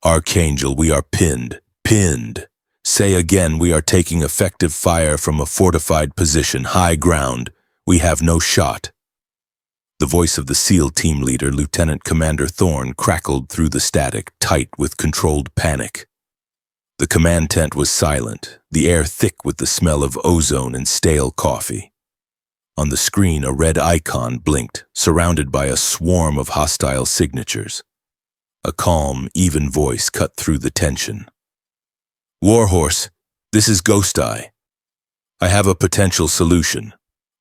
Archangel, we are pinned. Pinned. Say again, we are taking effective fire from a fortified position, high ground. We have no shot. The voice of the SEAL team leader, Lieutenant Commander Thorne, crackled through the static, tight with controlled panic. The command tent was silent, the air thick with the smell of ozone and stale coffee. On the screen, a red icon blinked, surrounded by a swarm of hostile signatures. A calm, even voice cut through the tension. Warhorse, this is Ghost Eye. I have a potential solution.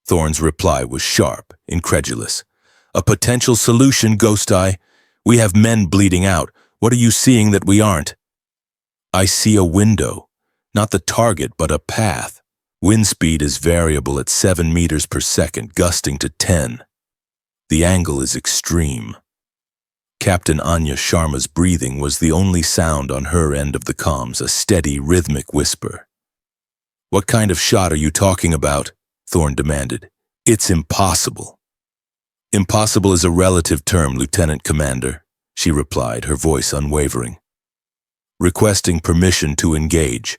Thorne's reply was sharp, incredulous. A potential solution, Ghost Eye? We have men bleeding out. What are you seeing that we aren't? I see a window. Not the target, but a path. Wind speed is variable at 7 meters per second, gusting to 10. The angle is extreme. Captain Anya Sharma's breathing was the only sound on her end of the comms, a steady, rhythmic whisper. What kind of shot are you talking about? Thorne demanded. It's impossible. Impossible is a relative term, Lieutenant Commander, she replied, her voice unwavering. Requesting permission to engage.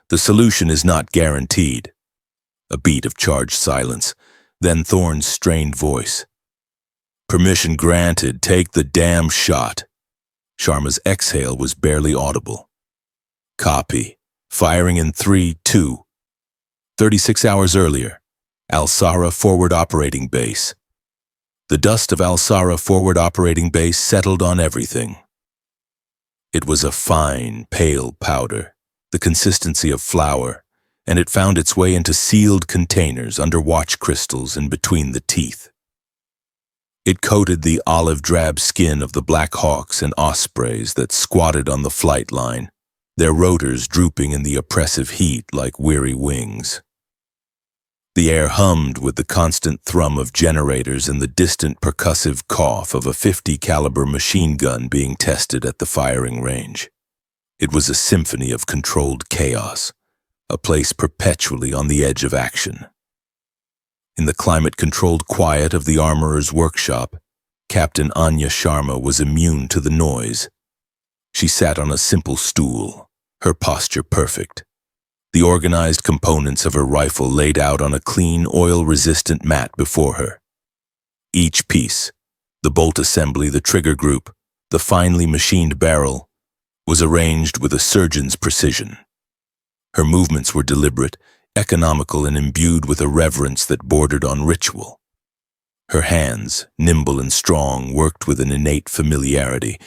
The solution is not guaranteed. A beat of charged silence, then Thorne's strained voice. Permission granted, take the damn shot. Sharma's exhale was barely audible. Copy. Firing in 3, 2. 36 hours earlier. Al-Sara Forward Operating Base. The dust of Al-Sara Forward Operating Base settled on everything. It was a fine, pale powder, the consistency of flour, and it found its way into sealed containers under watch crystals and between the teeth. It coated the olive-drab skin of the Black Hawks and Ospreys that squatted on the flight line, their rotors drooping in the oppressive heat like weary wings. The air hummed with the constant thrum of generators and the distant percussive cough of a .50 caliber machine gun being tested at the firing range. It was a symphony of controlled chaos, a place perpetually on the edge of action. In the climate-controlled quiet of the armorer's workshop, Captain Anya Sharma was immune to the noise. She sat on a simple stool, her posture perfect. The organized components of her rifle laid out on a clean, oil-resistant mat before her. Each piece, the bolt assembly, the trigger group, the finely machined barrel, was arranged with a surgeon's precision. Her movements were deliberate, economical, and imbued with a reverence that bordered on ritual. Her hands, nimble and strong, worked with an innate familiarity,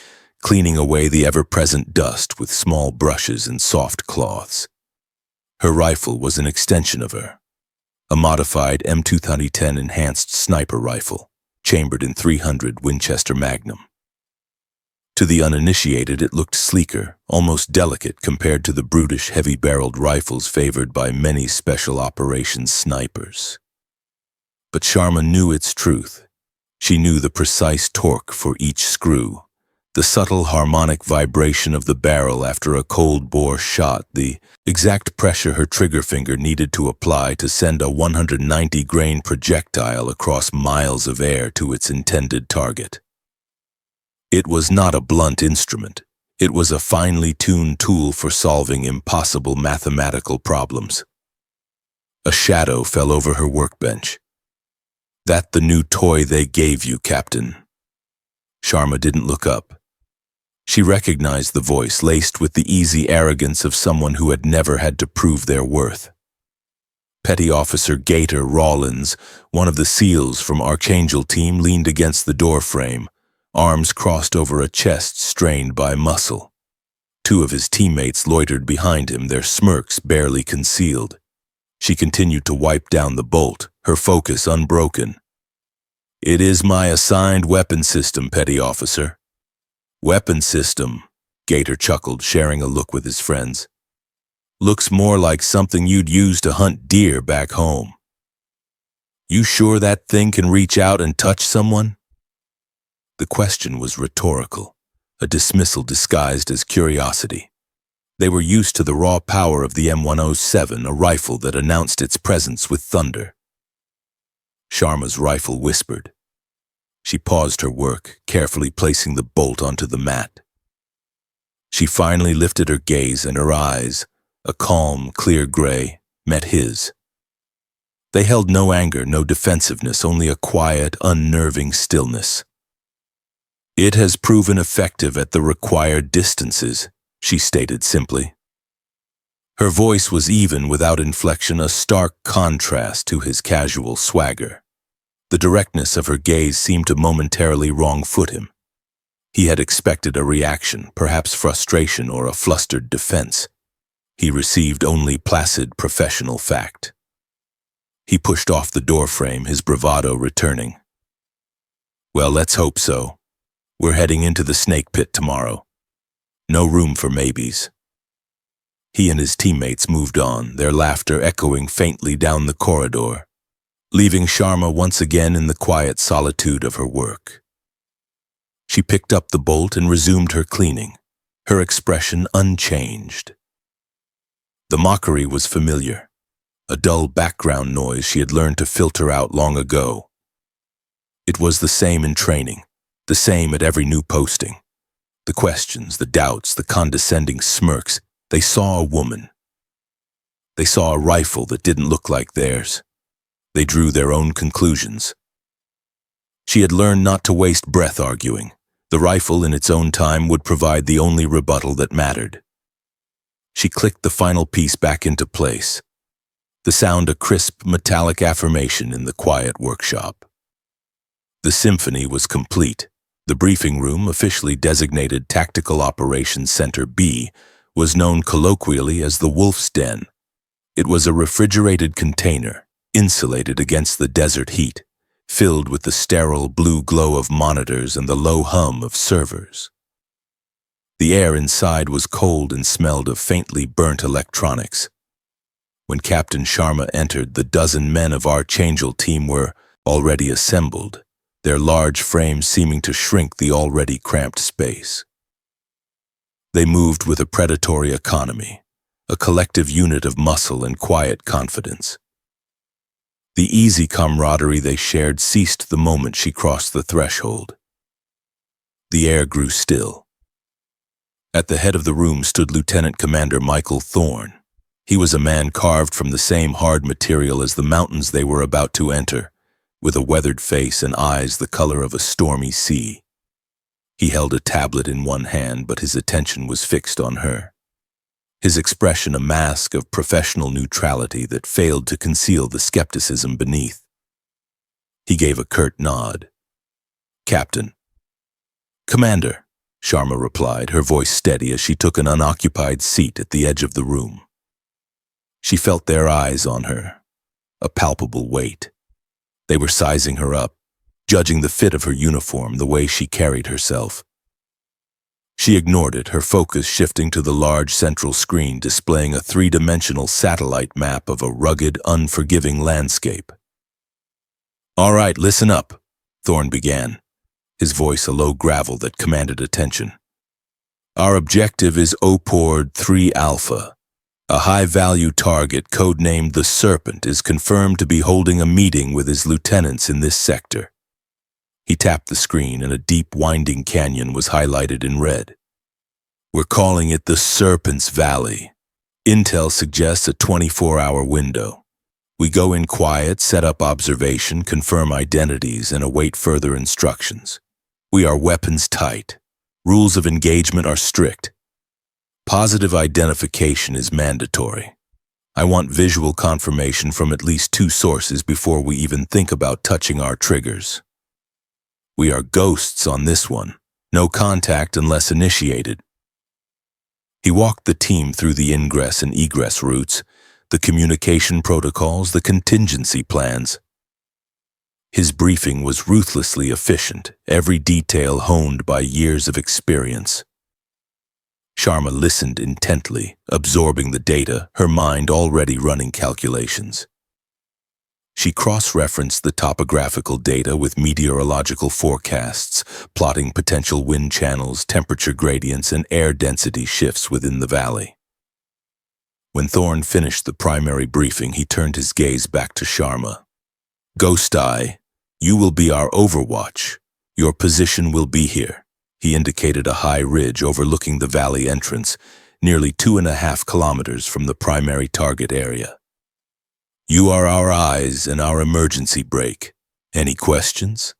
cleaning away the ever-present dust with small brushes and soft cloths. Her rifle was an extension of her, a modified M210 enhanced sniper rifle, chambered in .300 Winchester Magnum. To the uninitiated, it looked sleeker, almost delicate compared to the brutish, heavy-barreled rifles favored by many special operations snipers. But Sharma knew its truth. She knew the precise torque for each screw, the subtle harmonic vibration of the barrel after a cold-bore shot, the exact pressure her trigger finger needed to apply to send a 190-grain projectile across miles of air to its intended target. It was not a blunt instrument. It was a finely tuned tool for solving impossible mathematical problems. A shadow fell over her workbench. That the new toy they gave you, Captain. Sharma didn't look up. She recognized the voice, laced with the easy arrogance of someone who had never had to prove their worth. Petty Officer Gator Rawlins, one of the SEALs from Archangel team, leaned against the doorframe, arms crossed over a chest strained by muscle. Two of his teammates loitered behind him, their smirks barely concealed. She continued to wipe down the bolt, her focus unbroken. It is my assigned weapon system, Petty Officer. Weapon system, Gator chuckled, sharing a look with his friends. Looks more like something you'd use to hunt deer back home. You sure that thing can reach out and touch someone? The question was rhetorical, a dismissal disguised as curiosity. They were used to the raw power of the M107, a rifle that announced its presence with thunder. Sharma's rifle whispered. She paused her work, carefully placing the bolt onto the mat. She finally lifted her gaze, and her eyes, a calm, clear gray, met his. They held no anger, no defensiveness, only a quiet, unnerving stillness. "It has proven effective at the required distances," she stated simply. Her voice was even, without inflection, a stark contrast to his casual swagger. The directness of her gaze seemed to momentarily wrong-foot him. He had expected a reaction, perhaps frustration or a flustered defense. He received only placid professional fact. He pushed off the doorframe, his bravado returning. "Well, let's hope so. We're heading into the snake pit tomorrow. No room for maybes." He and his teammates moved on, their laughter echoing faintly down the corridor, leaving Sharma once again in the quiet solitude of her work. She picked up the bolt and resumed her cleaning, her expression unchanged. The mockery was familiar, a dull background noise she had learned to filter out long ago. It was the same in training, the same at every new posting. The questions, the doubts, the condescending smirks. They saw a woman. They saw a rifle that didn't look like theirs. They drew their own conclusions. She had learned not to waste breath arguing. The rifle in its own time would provide the only rebuttal that mattered. She clicked the final piece back into place, the sound a crisp, metallic affirmation in the quiet workshop. The symphony was complete. The briefing room, officially designated Tactical Operations Center B, was known colloquially as the Wolf's Den. It was a refrigerated container, insulated against the desert heat, filled with the sterile blue glow of monitors and the low hum of servers. The air inside was cold and smelled of faintly burnt electronics. When Captain Sharma entered, the dozen men of our Archangel team were already assembled, their large frames seeming to shrink the already cramped space. They moved with a predatory economy, a collective unit of muscle and quiet confidence. The easy camaraderie they shared ceased the moment she crossed the threshold. The air grew still. At the head of the room stood Lieutenant Commander Michael Thorne. He was a man carved from the same hard material as the mountains they were about to enter, with a weathered face and eyes the color of a stormy sea. He held a tablet in one hand, but his attention was fixed on her. His expression a mask of professional neutrality that failed to conceal the skepticism beneath. He gave a curt nod. "Captain." "Commander," Sharma replied, her voice steady as she took an unoccupied seat at the edge of the room. She felt their eyes on her, a palpable weight. They were sizing her up, judging the fit of her uniform, the way she carried herself. She ignored it, her focus shifting to the large central screen displaying a three-dimensional satellite map of a rugged, unforgiving landscape. "All right, listen up," Thorne began, his voice a low gravel that commanded attention. "Our objective is Opord 3 Alpha. A high-value target, codenamed the Serpent, is confirmed to be holding a meeting with his lieutenants in this sector." He tapped the screen, and a deep, winding canyon was highlighted in red. "We're calling it the Serpent's Valley. Intel suggests a 24-hour window. We go in quiet, set up observation, confirm identities, and await further instructions. We are weapons tight. Rules of engagement are strict. Positive identification is mandatory. I want visual confirmation from at least 2 sources before we even think about touching our triggers. We are ghosts on this one. No contact unless initiated." He walked the team through the ingress and egress routes, the communication protocols, the contingency plans. His briefing was ruthlessly efficient, every detail honed by years of experience. Sharma listened intently, absorbing the data, her mind already running calculations. She cross-referenced the topographical data with meteorological forecasts, plotting potential wind channels, temperature gradients, and air density shifts within the valley. When Thorne finished the primary briefing, he turned his gaze back to Sharma. "Ghost Eye, you will be our overwatch. Your position will be here," He indicated a high ridge overlooking the valley entrance, nearly 2.5 kilometers from the primary target area. You are our eyes and our emergency brake. Any questions?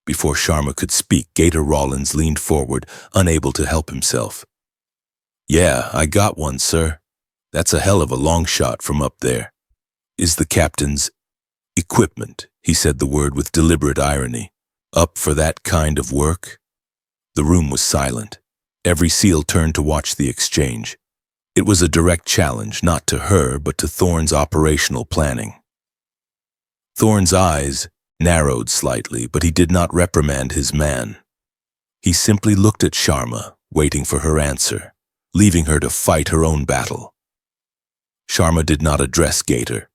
Before Sharma could speak, Gator Rawlins leaned forward, unable to help himself. Yeah, I got one, sir. That's a hell of a long shot from up there. Is the captain's equipment, he said the word with deliberate irony, up for that kind of work? The room was silent. Every SEAL turned to watch the exchange. It was a direct challenge, not to her, but to Thorne's operational planning. Thorne's eyes narrowed slightly, but he did not reprimand his man. He simply looked at Sharma, waiting for her answer, leaving her to fight her own battle. Sharma did not address Gator.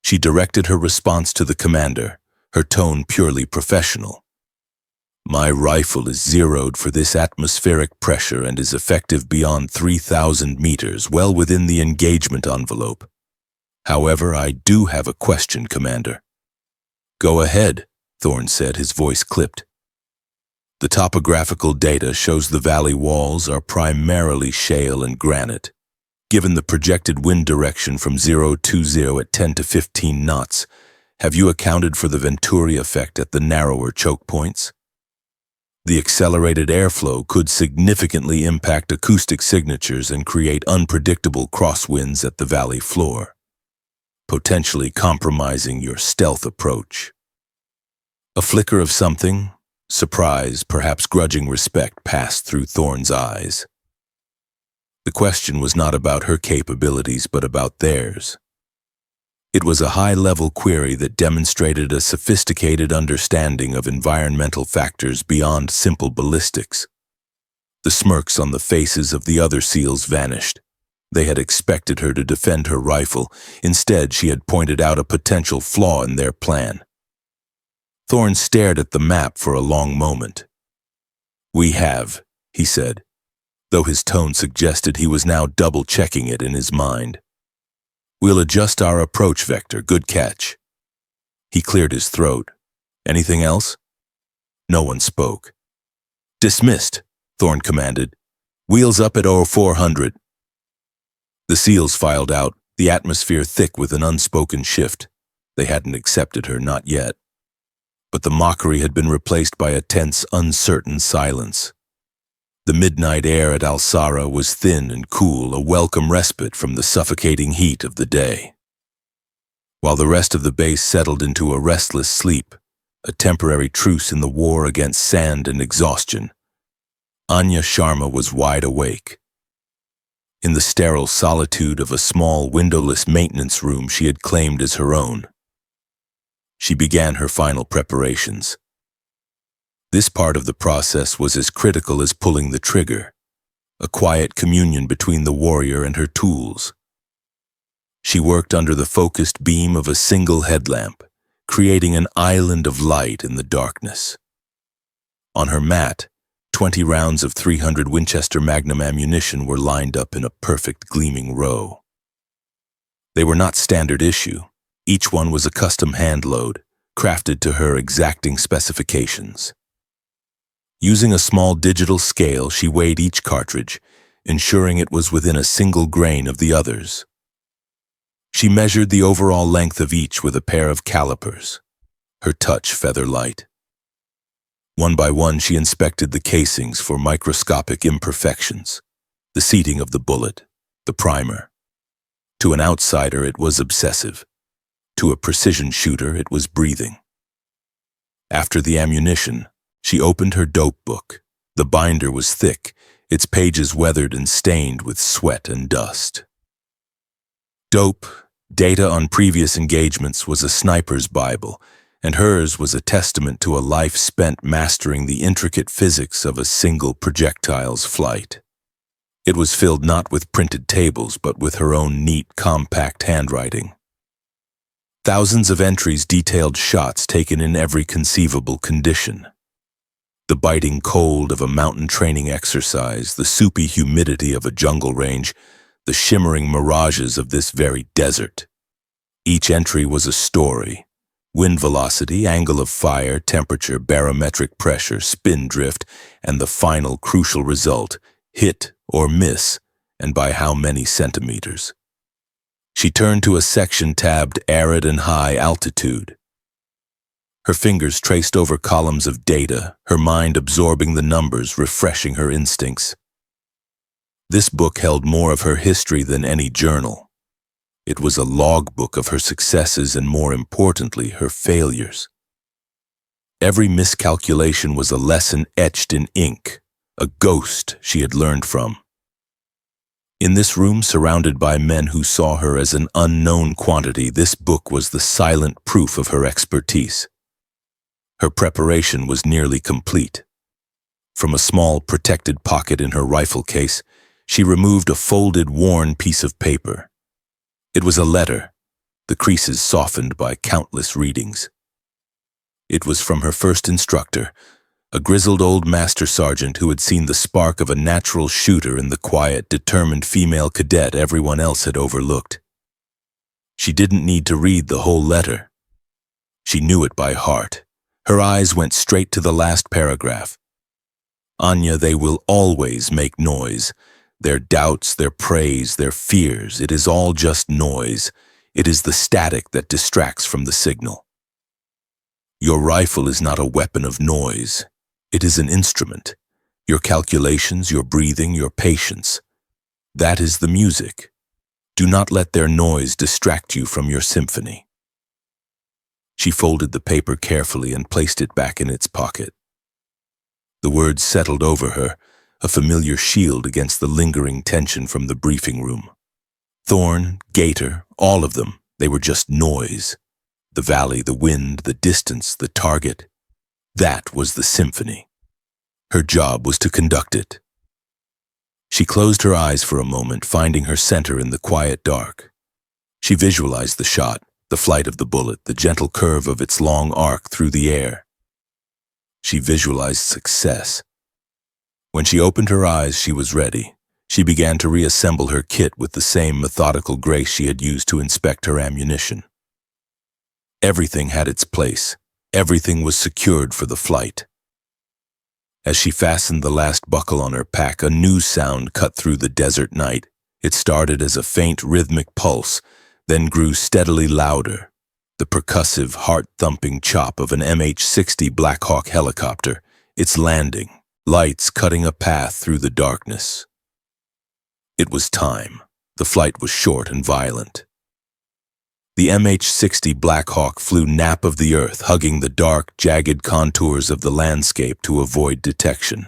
She directed her response to the commander, her tone purely professional. My rifle is zeroed for this atmospheric pressure and is effective beyond 3,000 meters, well within the engagement envelope. However, I do have a question, Commander. Go ahead, Thorne said, his voice clipped. The topographical data shows the valley walls are primarily shale and granite. Given the projected wind direction from 020 at 10 to 15 knots, have you accounted for the Venturi effect at the narrower choke points? The accelerated airflow could significantly impact acoustic signatures and create unpredictable crosswinds at the valley floor, potentially compromising your stealth approach. A flicker of something, surprise, perhaps grudging respect, passed through Thorne's eyes. The question was not about her capabilities, but about theirs. It was a high-level query that demonstrated a sophisticated understanding of environmental factors beyond simple ballistics. The smirks on the faces of the other SEALs vanished. They had expected her to defend her rifle. Instead, she had pointed out a potential flaw in their plan. Thorne stared at the map for a long moment. We have, he said, though his tone suggested he was now double-checking it in his mind. We'll adjust our approach vector. Good catch. He cleared his throat. Anything else? No one spoke. Dismissed, Thorne commanded. Wheels up at 0400. The SEALs filed out, the atmosphere thick with an unspoken shift. They hadn't accepted her, not yet. But the mockery had been replaced by a tense, uncertain silence. The midnight air at Al-Sara was thin and cool, a welcome respite from the suffocating heat of the day. While the rest of the base settled into a restless sleep, a temporary truce in the war against sand and exhaustion, Anya Sharma was wide awake. In the sterile solitude of a small, windowless maintenance room she had claimed as her own, she began her final preparations. This part of the process was as critical as pulling the trigger, a quiet communion between the warrior and her tools. She worked under the focused beam of a single headlamp, creating an island of light in the darkness. On her mat, 20 rounds of .300 Winchester Magnum ammunition were lined up in a perfect gleaming row. They were not standard issue. Each one was a custom hand load, crafted to her exacting specifications. Using a small digital scale, she weighed each cartridge, ensuring it was within a single grain of the others. She measured the overall length of each with a pair of calipers, her touch feather-light. One by one, she inspected the casings for microscopic imperfections, the seating of the bullet, the primer. To an outsider, it was obsessive. To a precision shooter, it was breathing. After the ammunition, she opened her dope book. The binder was thick, its pages weathered and stained with sweat and dust. Dope, data on previous engagements, was a sniper's Bible, and hers was a testament to a life spent mastering the intricate physics of a single projectile's flight. It was filled not with printed tables, but with her own neat, compact handwriting. Thousands of entries detailed shots taken in every conceivable condition. The biting cold of a mountain training exercise, the soupy humidity of a jungle range, the shimmering mirages of this very desert. Each entry was a story, Wind velocity, angle of fire, temperature, barometric pressure, spin drift, and the final crucial result, hit or miss, and by how many centimeters. She turned to a section tabbed Arid and High Altitude. Her fingers traced over columns of data, her mind absorbing the numbers, refreshing her instincts. This book held more of her history than any journal. It was a logbook of her successes and, more importantly, her failures. Every miscalculation was a lesson etched in ink, a ghost she had learned from. In this room, surrounded by men who saw her as an unknown quantity, this book was the silent proof of her expertise. Her preparation was nearly complete. From a small, protected pocket in her rifle case, she removed a folded, worn piece of paper. It was a letter, the creases softened by countless readings. It was from her first instructor, a grizzled old master sergeant who had seen the spark of a natural shooter in the quiet, determined female cadet everyone else had overlooked. She didn't need to read the whole letter. She knew it by heart. Her eyes went straight to the last paragraph. Anya, they will always make noise. Their doubts, their praise, their fears, it is all just noise. It is the static that distracts from the signal. Your rifle is not a weapon of noise. It is an instrument. Your calculations, your breathing, your patience. That is the music. Do not let their noise distract you from your symphony. She folded the paper carefully and placed it back in its pocket. The words settled over her, a familiar shield against the lingering tension from the briefing room. Thorn, Gator, all of them, they were just noise. The valley, the wind, the distance, the target. That was the symphony. Her job was to conduct it. She closed her eyes for a moment, finding her center in the quiet dark. She visualized the shot, the flight of the bullet, the gentle curve of its long arc through the air. She visualized success. When she opened her eyes, she was ready. She began to reassemble her kit with the same methodical grace she had used to inspect her ammunition. Everything had its place. Everything was secured for the flight. As she fastened the last buckle on her pack, a new sound cut through the desert night. It started as a faint rhythmic pulse, then grew steadily louder. The percussive, heart-thumping chop of an MH-60 Black Hawk helicopter, its landing, lights cutting a path through the darkness. It was time. The flight was short and violent. The MH-60 Black Hawk flew nap of the earth, hugging the dark, jagged contours of the landscape to avoid detection.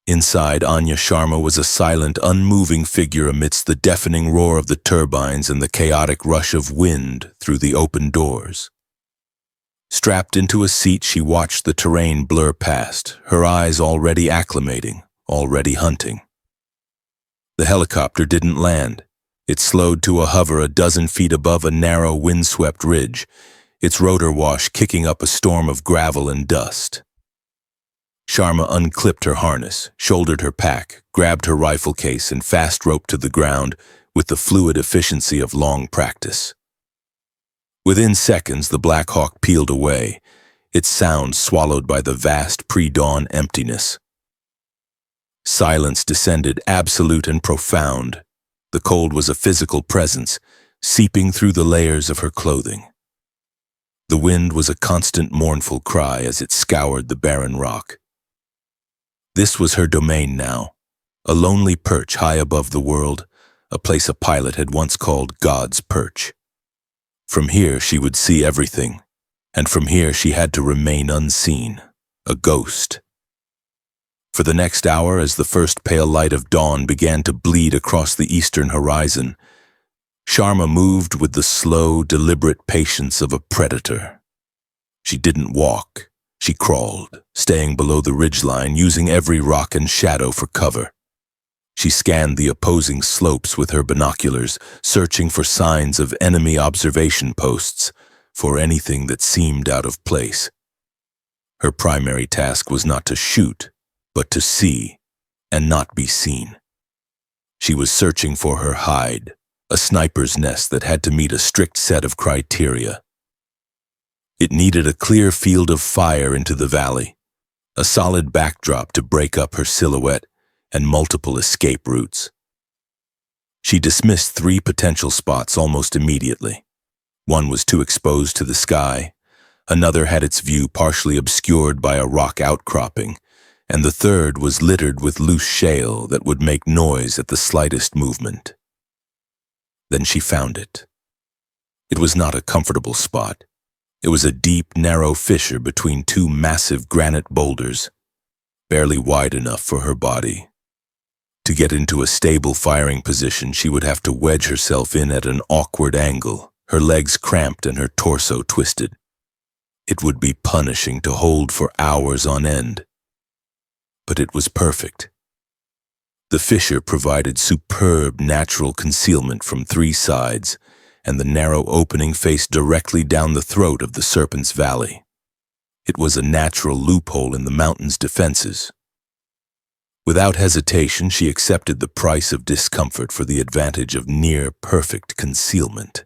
Inside, Anya Sharma was a silent, unmoving figure amidst the deafening roar of the turbines and the chaotic rush of wind through the open doors. Strapped into a seat, she watched the terrain blur past, her eyes already acclimating, already hunting. The helicopter didn't land. It slowed to a hover a dozen feet above a narrow, windswept ridge, its rotor wash kicking up a storm of gravel and dust. Sharma unclipped her harness, shouldered her pack, grabbed her rifle case, and fast-roped to the ground with the fluid efficiency of long practice. Within seconds, the Black Hawk peeled away, its sound swallowed by the vast pre-dawn emptiness. Silence descended, absolute and profound. The cold was a physical presence, seeping through the layers of her clothing. The wind was a constant mournful cry as it scoured the barren rock. This was her domain now, a lonely perch high above the world, a place a pilot had once called God's perch. From here she would see everything, and from here she had to remain unseen, a ghost. For the next hour, as the first pale light of dawn began to bleed across the eastern horizon, Sharma moved with the slow, deliberate patience of a predator. She didn't walk, she crawled, staying below the ridgeline, using every rock and shadow for cover. She scanned the opposing slopes with her binoculars, searching for signs of enemy observation posts, for anything that seemed out of place. Her primary task was not to shoot, but to see and not be seen. She was searching for her hide, a sniper's nest that had to meet a strict set of criteria. It needed a clear field of fire into the valley, a solid backdrop to break up her silhouette, and multiple escape routes. She dismissed 3 potential spots almost immediately. One was too exposed to the sky, another had its view partially obscured by a rock outcropping, and the third was littered with loose shale that would make noise at the slightest movement. Then she found it. It was not a comfortable spot. It was a deep, narrow fissure between 2 massive granite boulders, barely wide enough for her body. To get into a stable firing position, she would have to wedge herself in at an awkward angle, her legs cramped and her torso twisted. It would be punishing to hold for hours on end. But it was perfect. The fissure provided superb natural concealment from 3 sides, and the narrow opening faced directly down the throat of the Serpent's Valley. It was a natural loophole in the mountain's defenses. Without hesitation, she accepted the price of discomfort for the advantage of near-perfect concealment.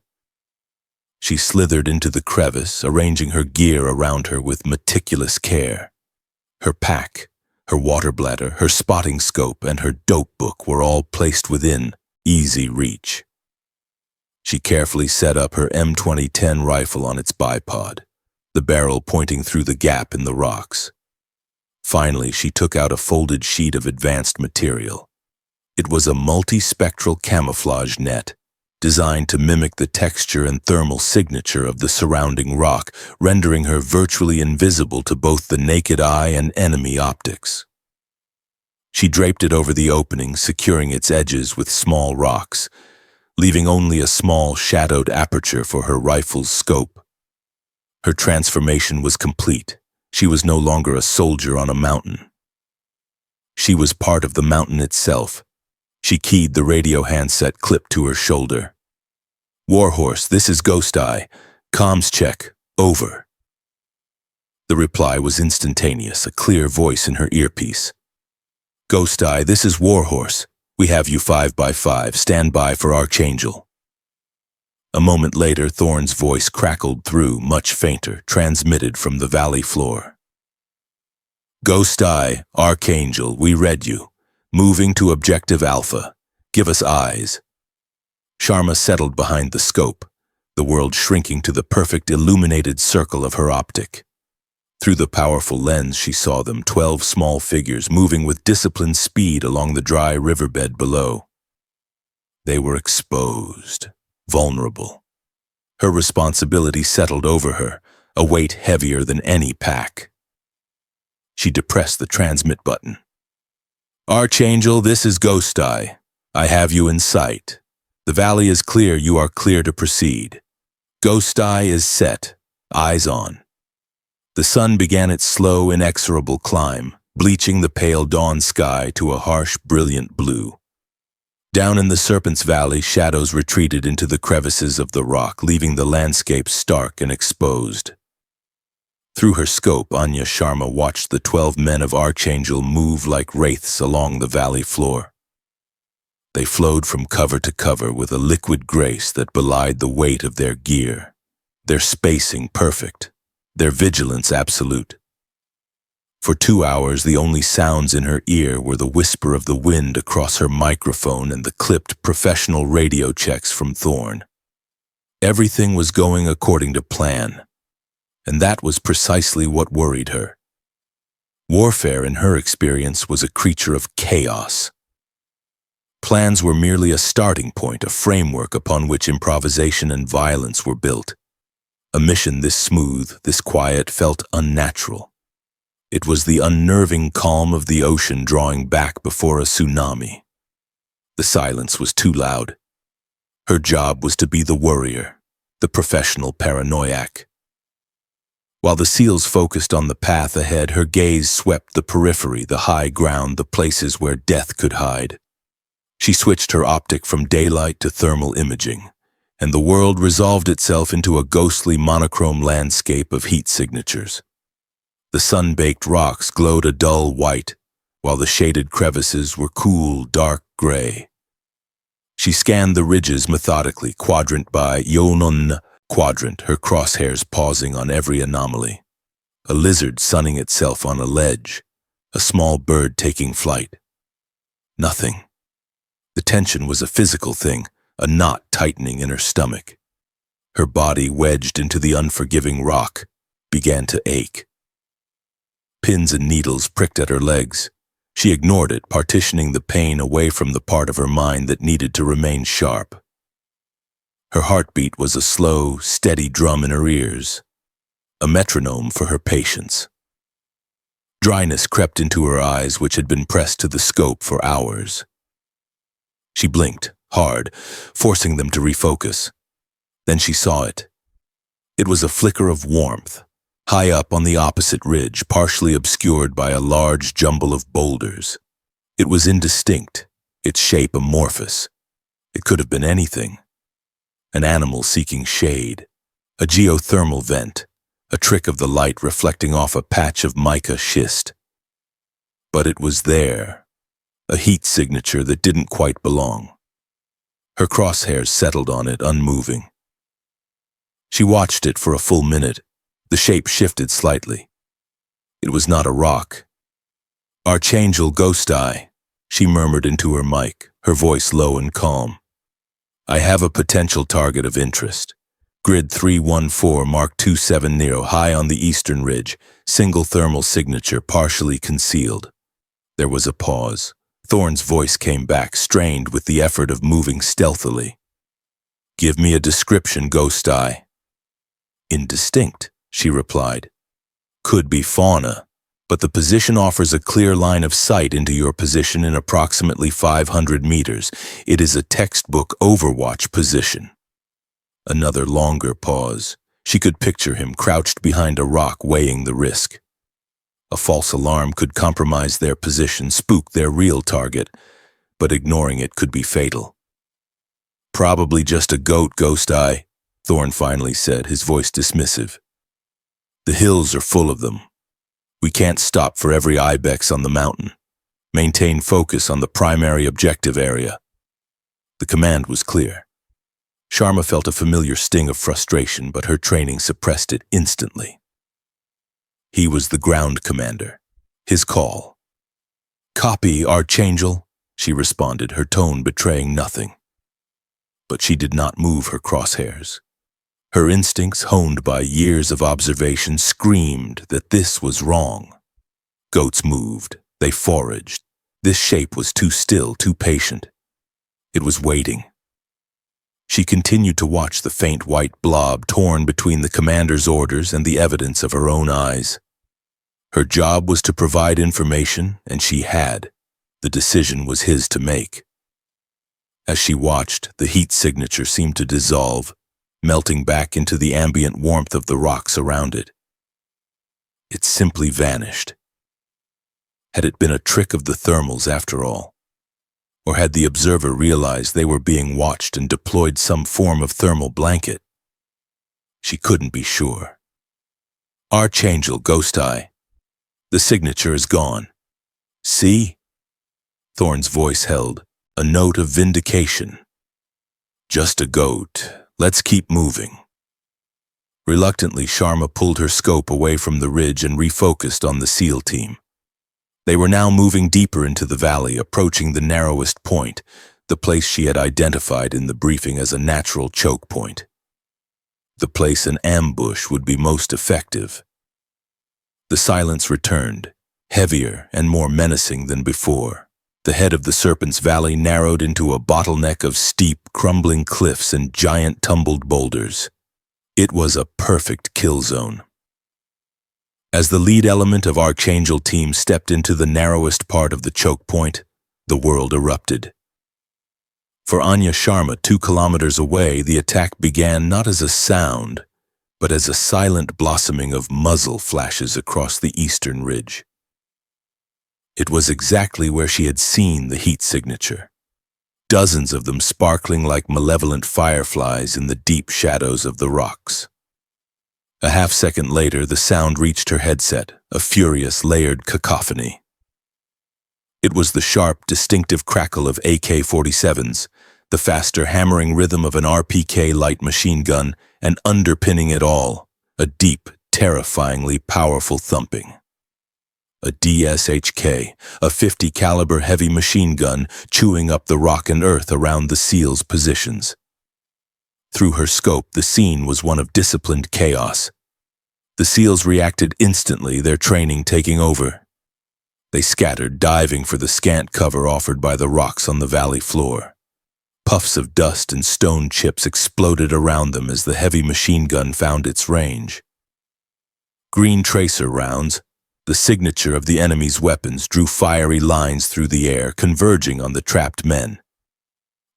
She slithered into the crevice, arranging her gear around her with meticulous care. Her pack, her water bladder, her spotting scope, and her dope book were all placed within easy reach. She carefully set up her M2010 rifle on its bipod, the barrel pointing through the gap in the rocks. Finally, she took out a folded sheet of advanced material. It was a multispectral camouflage net, designed to mimic the texture and thermal signature of the surrounding rock, rendering her virtually invisible to both the naked eye and enemy optics. She draped it over the opening, securing its edges with small rocks, leaving only a small shadowed aperture for her rifle's scope. Her transformation was complete. She was no longer a soldier on a mountain. She was part of the mountain itself. She keyed the radio handset clipped to her shoulder. "Warhorse, this is Ghost Eye. Comms check. Over." The reply was instantaneous, a clear voice in her earpiece. "Ghost Eye, this is Warhorse. We have you 5x5. Stand by for Archangel." A moment later, Thorne's voice crackled through, much fainter, transmitted from the valley floor. "Ghost Eye, Archangel, we read you. Moving to Objective Alpha. Give us eyes." Sharma settled behind the scope, the world shrinking to the perfect illuminated circle of her optic. Through the powerful lens, she saw them, 12 small figures moving with disciplined speed along the dry riverbed below. They were exposed, vulnerable. Her responsibility settled over her, a weight heavier than any pack. She depressed the transmit button. "Archangel, this is Ghost Eye. I have you in sight. The valley is clear. You are clear to proceed. Ghost Eye is set. Eyes on." The sun began its slow, inexorable climb, bleaching the pale dawn sky to a harsh, brilliant blue. Down in the Serpent's Valley, shadows retreated into the crevices of the rock, leaving the landscape stark and exposed. Through her scope, Anya Sharma watched the 12 men of Archangel move like wraiths along the valley floor. They flowed from cover to cover with a liquid grace that belied the weight of their gear, their spacing perfect, their vigilance absolute. For 2 hours, the only sounds in her ear were the whisper of the wind across her microphone and the clipped professional radio checks from Thorne. Everything was going according to plan, and that was precisely what worried her. Warfare, in her experience, was a creature of chaos. Plans were merely a starting point, a framework upon which improvisation and violence were built. A mission this smooth, this quiet, felt unnatural. It was the unnerving calm of the ocean drawing back before a tsunami. The silence was too loud. Her job was to be the worrier, the professional paranoiac. While the SEALs focused on the path ahead, her gaze swept the periphery, the high ground, the places where death could hide. She switched her optic from daylight to thermal imaging, and the world resolved itself into a ghostly monochrome landscape of heat signatures. The sun-baked rocks glowed a dull white, while the shaded crevices were cool, dark gray. She scanned the ridges methodically, quadrant by yonon, quadrant, her crosshairs pausing on every anomaly. A lizard sunning itself on a ledge, a small bird taking flight. Nothing. The tension was a physical thing, a knot tightening in her stomach. Her body, wedged into the unforgiving rock, began to ache. Pins and needles pricked at her legs. She ignored it, partitioning the pain away from the part of her mind that needed to remain sharp. Her heartbeat was a slow, steady drum in her ears, a metronome for her patience. Dryness crept into her eyes, which had been pressed to the scope for hours. She blinked, hard, forcing them to refocus. Then she saw it. It was a flicker of warmth, high up on the opposite ridge, partially obscured by a large jumble of boulders. It was indistinct, its shape amorphous. It could have been anything. An animal seeking shade, a geothermal vent, a trick of the light reflecting off a patch of mica schist. But it was there, a heat signature that didn't quite belong. Her crosshairs settled on it, unmoving. She watched it for a full minute. The shape shifted slightly. It was not a rock. "Archangel Ghost Eye," she murmured into her mic, her voice low and calm. "I have a potential target of interest. Grid 314 Mark 270 high on the eastern ridge, single thermal signature partially concealed." There was a pause. Thorne's voice came back, strained with the effort of moving stealthily. "Give me a description, Ghost Eye." "Indistinct," she replied. "Could be fauna, but the position offers a clear line of sight into your position in approximately 500 meters. It is a textbook Overwatch position." Another longer pause. She could picture him crouched behind a rock, weighing the risk. A false alarm could compromise their position, spook their real target, but ignoring it could be fatal. "Probably just a goat, Ghost Eye," Thorne finally said, his voice dismissive. "The hills are full of them. We can't stop for every ibex on the mountain. Maintain focus on the primary objective area." The command was clear. Sharma felt a familiar sting of frustration, but her training suppressed it instantly. He was the ground commander. His call. "Copy, Archangel," she responded, her tone betraying nothing. But she did not move her crosshairs. Her instincts, honed by years of observation, screamed that this was wrong. Goats moved. They foraged. This shape was too still, too patient. It was waiting. She continued to watch the faint white blob torn between the commander's orders and the evidence of her own eyes. Her job was to provide information, and she had. The decision was his to make. As she watched, the heat signature seemed to dissolve, melting back into the ambient warmth of the rocks around it. It simply vanished. Had it been a trick of the thermals after all? Or had the observer realized they were being watched and deployed some form of thermal blanket? She couldn't be sure. "Archangel, Ghost Eye. The signature is gone. See?" Thorne's voice held, a note of vindication. "Just a goat. Let's keep moving." Reluctantly, Sharma pulled her scope away from the ridge and refocused on the SEAL team. They were now moving deeper into the valley, approaching the narrowest point, the place she had identified in the briefing as a natural choke point. The place an ambush would be most effective. The silence returned, heavier and more menacing than before. The head of the Serpent's Valley narrowed into a bottleneck of steep, crumbling cliffs and giant tumbled boulders. It was a perfect kill zone. As the lead element of Archangel team stepped into the narrowest part of the choke point, the world erupted. For Anya Sharma, 2 kilometers away, the attack began not as a sound, but as a silent blossoming of muzzle flashes across the eastern ridge. It was exactly where she had seen the heat signature, dozens of them sparkling like malevolent fireflies in the deep shadows of the rocks. A half-second later, the sound reached her headset, a furious, layered cacophony. It was the sharp, distinctive crackle of AK-47s, the faster hammering rhythm of an RPK light machine gun, and underpinning it all, a deep, terrifyingly powerful thumping. A DSHK, a 50 caliber heavy machine gun chewing up the rock and earth around the SEALs' positions. Through her scope, the scene was one of disciplined chaos. The SEALs reacted instantly, their training taking over. They scattered, diving for the scant cover offered by the rocks on the valley floor. Puffs of dust and stone chips exploded around them as the heavy machine gun found its range. Green tracer rounds, the signature of the enemy's weapons, drew fiery lines through the air, converging on the trapped men.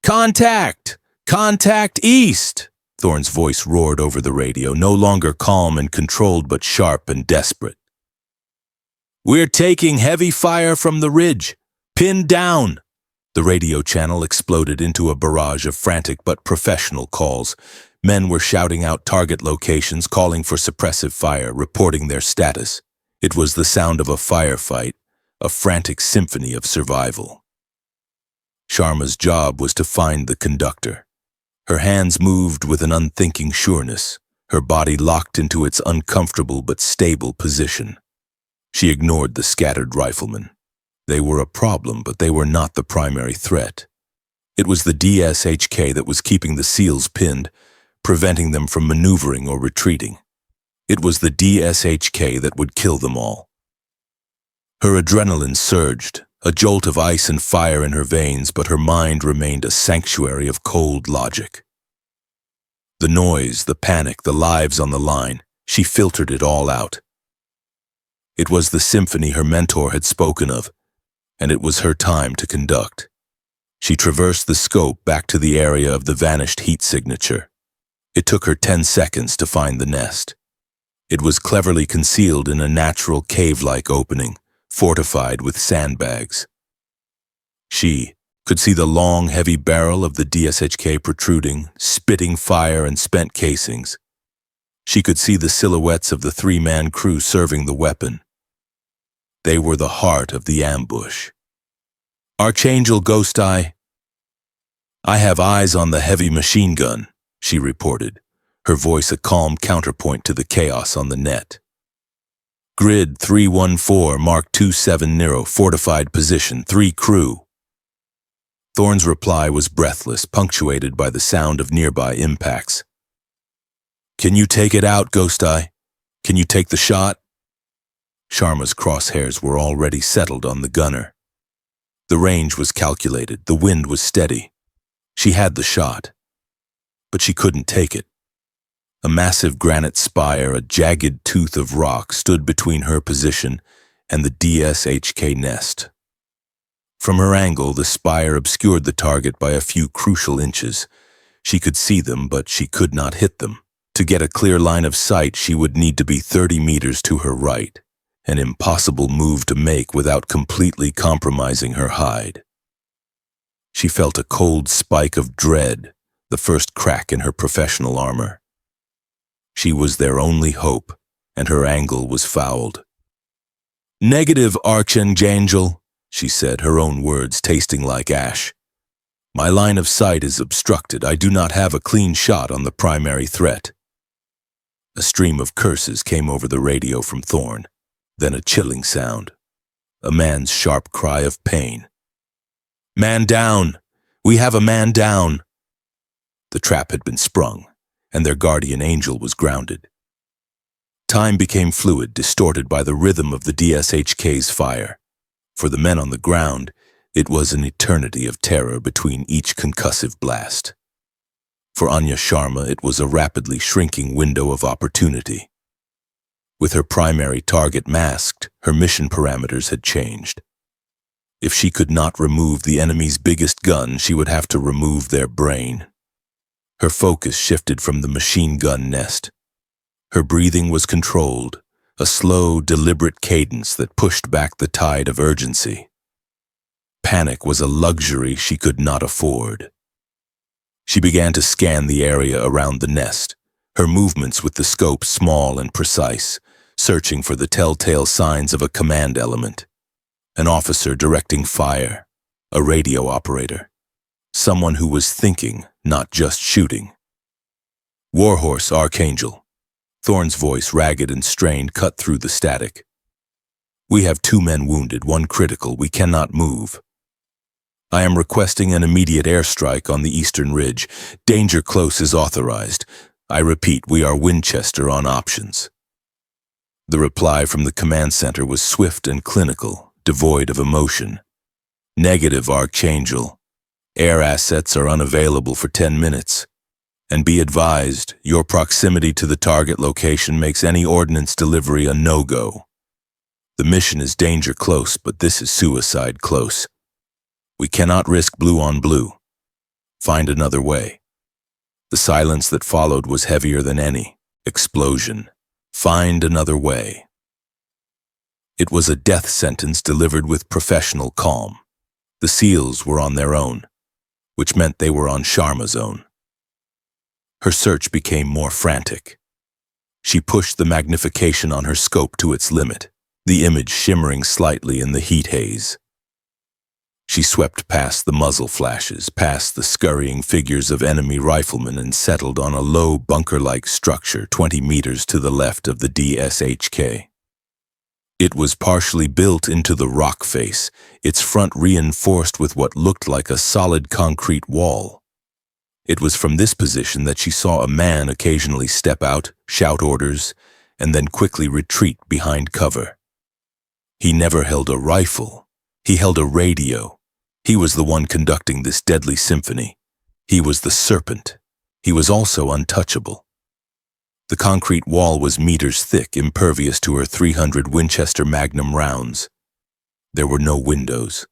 "Contact! Contact east!" Thorne's voice roared over the radio, no longer calm and controlled but sharp and desperate. "We're taking heavy fire from the ridge. Pinned down!" The radio channel exploded into a barrage of frantic but professional calls. Men were shouting out target locations, calling for suppressive fire, reporting their status. It was the sound of a firefight, a frantic symphony of survival. Sharma's job was to find the conductor. Her hands moved with an unthinking sureness, her body locked into its uncomfortable but stable position. She ignored the scattered riflemen. They were a problem, but they were not the primary threat. It was the DSHK that was keeping the SEALs pinned, preventing them from maneuvering or retreating. It was the DSHK that would kill them all. Her adrenaline surged, a jolt of ice and fire in her veins, but her mind remained a sanctuary of cold logic. The noise, the panic, the lives on the line, she filtered it all out. It was the symphony her mentor had spoken of, and it was her time to conduct. She traversed the scope back to the area of the vanished heat signature. It took her 10 seconds to find the nest. It was cleverly concealed in a natural cave-like opening, fortified with sandbags. She could see the long, heavy barrel of the DSHK protruding, spitting fire and spent casings. She could see the silhouettes of the 3-man crew serving the weapon. They were the heart of the ambush. "Archangel Ghost Eye, I have eyes on the heavy machine gun," she reported, her voice a calm counterpoint to the chaos on the net. "Grid 314, Mark 270, fortified position, 3 crew." Thorne's reply was breathless, punctuated by the sound of nearby impacts. "Can you take it out, Ghost Eye? Can you take the shot?" Sharma's crosshairs were already settled on the gunner. The range was calculated, the wind was steady. She had the shot, but she couldn't take it. A massive granite spire, a jagged tooth of rock, stood between her position and the DSHK nest. From her angle, the spire obscured the target by a few crucial inches. She could see them, but she could not hit them. To get a clear line of sight, she would need to be 30 meters to her right, an impossible move to make without completely compromising her hide. She felt a cold spike of dread, the first crack in her professional armor. She was their only hope, and her angle was fouled. "Negative, Archangel," she said, her own words tasting like ash. "My line of sight is obstructed. I do not have a clean shot on the primary threat." A stream of curses came over the radio from Thorne, then a chilling sound, a man's sharp cry of pain. "Man down! We have a man down!" The trap had been sprung, and their guardian angel was grounded. Time became fluid, distorted by the rhythm of the DSHK's fire. For the men on the ground, it was an eternity of terror between each concussive blast. For Anya Sharma, it was a rapidly shrinking window of opportunity. With her primary target masked, her mission parameters had changed. If she could not remove the enemy's biggest gun, she would have to remove their brain. Her focus shifted from the machine gun nest. Her breathing was controlled, a slow, deliberate cadence that pushed back the tide of urgency. Panic was a luxury she could not afford. She began to scan the area around the nest, her movements with the scope small and precise, searching for the telltale signs of a command element. An officer directing fire, a radio operator, Someone who was thinking, not just shooting. Warhorse, Archangel. Thorn's voice, ragged and strained, cut through the static. We have 2 men wounded, 1 critical. We cannot move. I am requesting an immediate airstrike on the eastern ridge. Danger close is authorized. I repeat, we are Winchester on options. The reply from the command center was swift and clinical, devoid of emotion. Negative, Archangel. Air assets are unavailable for 10 minutes. And be advised, your proximity to the target location makes any ordnance delivery a no-go. The mission is danger close, but this is suicide close. We cannot risk blue on blue. Find another way. The silence that followed was heavier than any. Explosion. Find another way. It was a death sentence delivered with professional calm. The SEALs were on their own, which meant they were on Sharma's own. Her search became more frantic. She pushed the magnification on her scope to its limit, the image shimmering slightly in the heat haze. She swept past the muzzle flashes, past the scurrying figures of enemy riflemen, and settled on a low bunker-like structure 20 meters to the left of the DSHK. It was partially built into the rock face, its front reinforced with what looked like a solid concrete wall. It was from this position that she saw a man occasionally step out, shout orders, and then quickly retreat behind cover. He never held a rifle. He held a radio. He was the one conducting this deadly symphony. He was the serpent. He was also untouchable. The concrete wall was meters thick, impervious to her 300 Winchester Magnum rounds. There were no windows.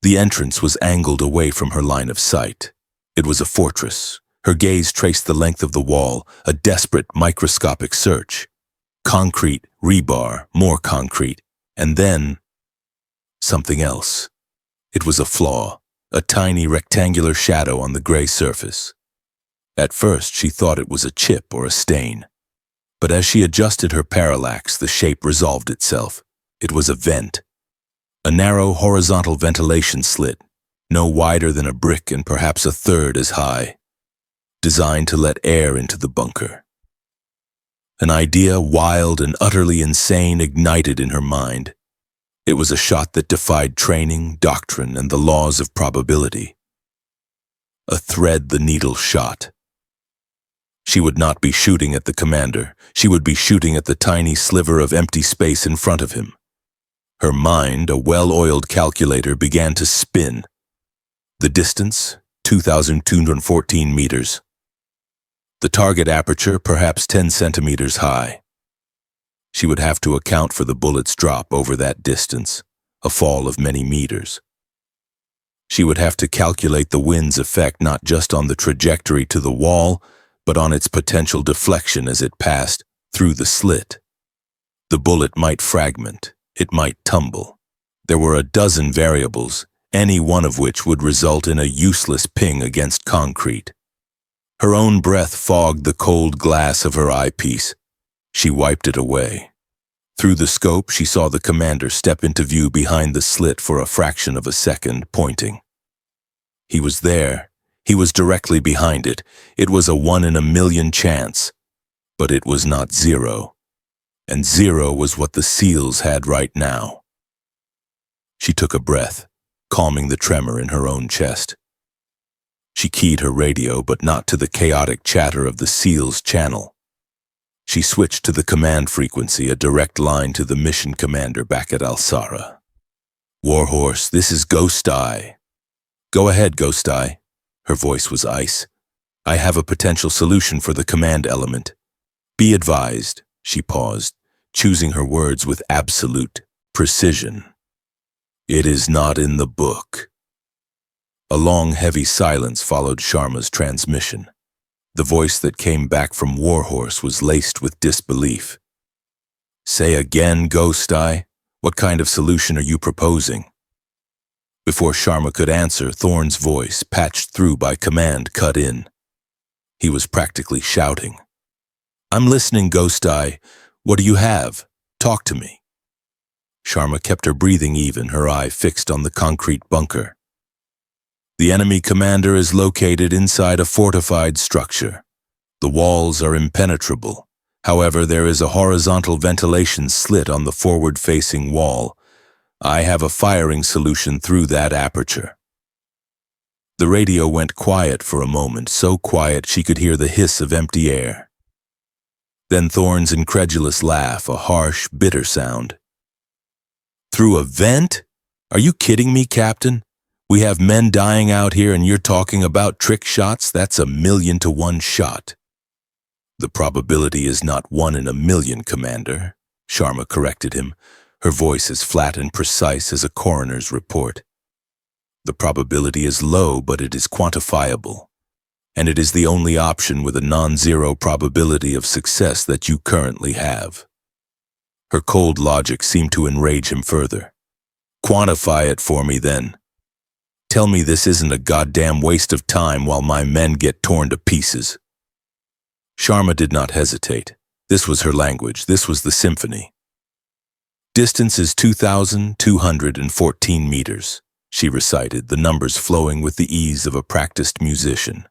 The entrance was angled away from her line of sight. It was a fortress. Her gaze traced the length of the wall, a desperate microscopic search. Concrete, rebar, more concrete, and then something else. It was a flaw, a tiny rectangular shadow on the gray surface. At first, she thought it was a chip or a stain. But as she adjusted her parallax, the shape resolved itself. It was a vent. A narrow horizontal ventilation slit, no wider than a brick and perhaps a third as high, designed to let air into the bunker. An idea, wild and utterly insane, ignited in her mind. It was a shot that defied training, doctrine, and the laws of probability. A thread the needle shot. She would not be shooting at the commander. She would be shooting at the tiny sliver of empty space in front of him. Her mind, a well-oiled calculator, began to spin. The distance, 2,214 meters. The target aperture, perhaps 10 centimeters high. She would have to account for the bullet's drop over that distance, a fall of many meters. She would have to calculate the wind's effect not just on the trajectory to the wall, but on its potential deflection as it passed through the slit. The bullet might fragment, it might tumble. There were a dozen variables, any one of which would result in a useless ping against concrete. Her own breath fogged the cold glass of her eyepiece. She wiped it away. Through the scope, she saw the commander step into view behind the slit for a fraction of a second, pointing. He was there. He was directly behind it. It was a 1 in a million chance. But it was not 0. And 0 was what the SEALs had right now. She took a breath, calming the tremor in her own chest. She keyed her radio, but not to the chaotic chatter of the SEALs' channel. She switched to the command frequency, a direct line to the mission commander back at Al-Sara. Warhorse, this is Ghost Eye. Go ahead, Ghost Eye. Her voice was ice. I have a potential solution for the command element. Be advised, she paused, choosing her words with absolute precision. It is not in the book. A long, heavy silence followed Sharma's transmission. The voice that came back from Warhorse was laced with disbelief. Say again, Ghost Eye, what kind of solution are you proposing? Before Sharma could answer, Thorn's voice, patched through by command, cut in. He was practically shouting. I'm listening, Ghost Eye. What do you have? Talk to me. Sharma kept her breathing even, her eye fixed on the concrete bunker. The enemy commander is located inside a fortified structure. The walls are impenetrable. However, there is a horizontal ventilation slit on the forward-facing wall. I have a firing solution through that aperture. The radio went quiet for a moment, so quiet she could hear the hiss of empty air. Then Thorne's incredulous laugh, a harsh, bitter sound. Through a vent? Are you kidding me, Captain? We have men dying out here and you're talking about trick shots? That's 1,000,000 to 1 shot. The probability is not 1 in 1,000,000, Commander, Sharma corrected him, her voice as flat and precise as a coroner's report. The probability is low, but it is quantifiable, and it is the only option with a non-zero probability of success that you currently have. Her cold logic seemed to enrage him further. Quantify it for me, then. Tell me this isn't a goddamn waste of time while my men get torn to pieces. Sharma did not hesitate. This was her language. This was the symphony. Distance is 2,214 meters, she recited, the numbers flowing with the ease of a practiced musician.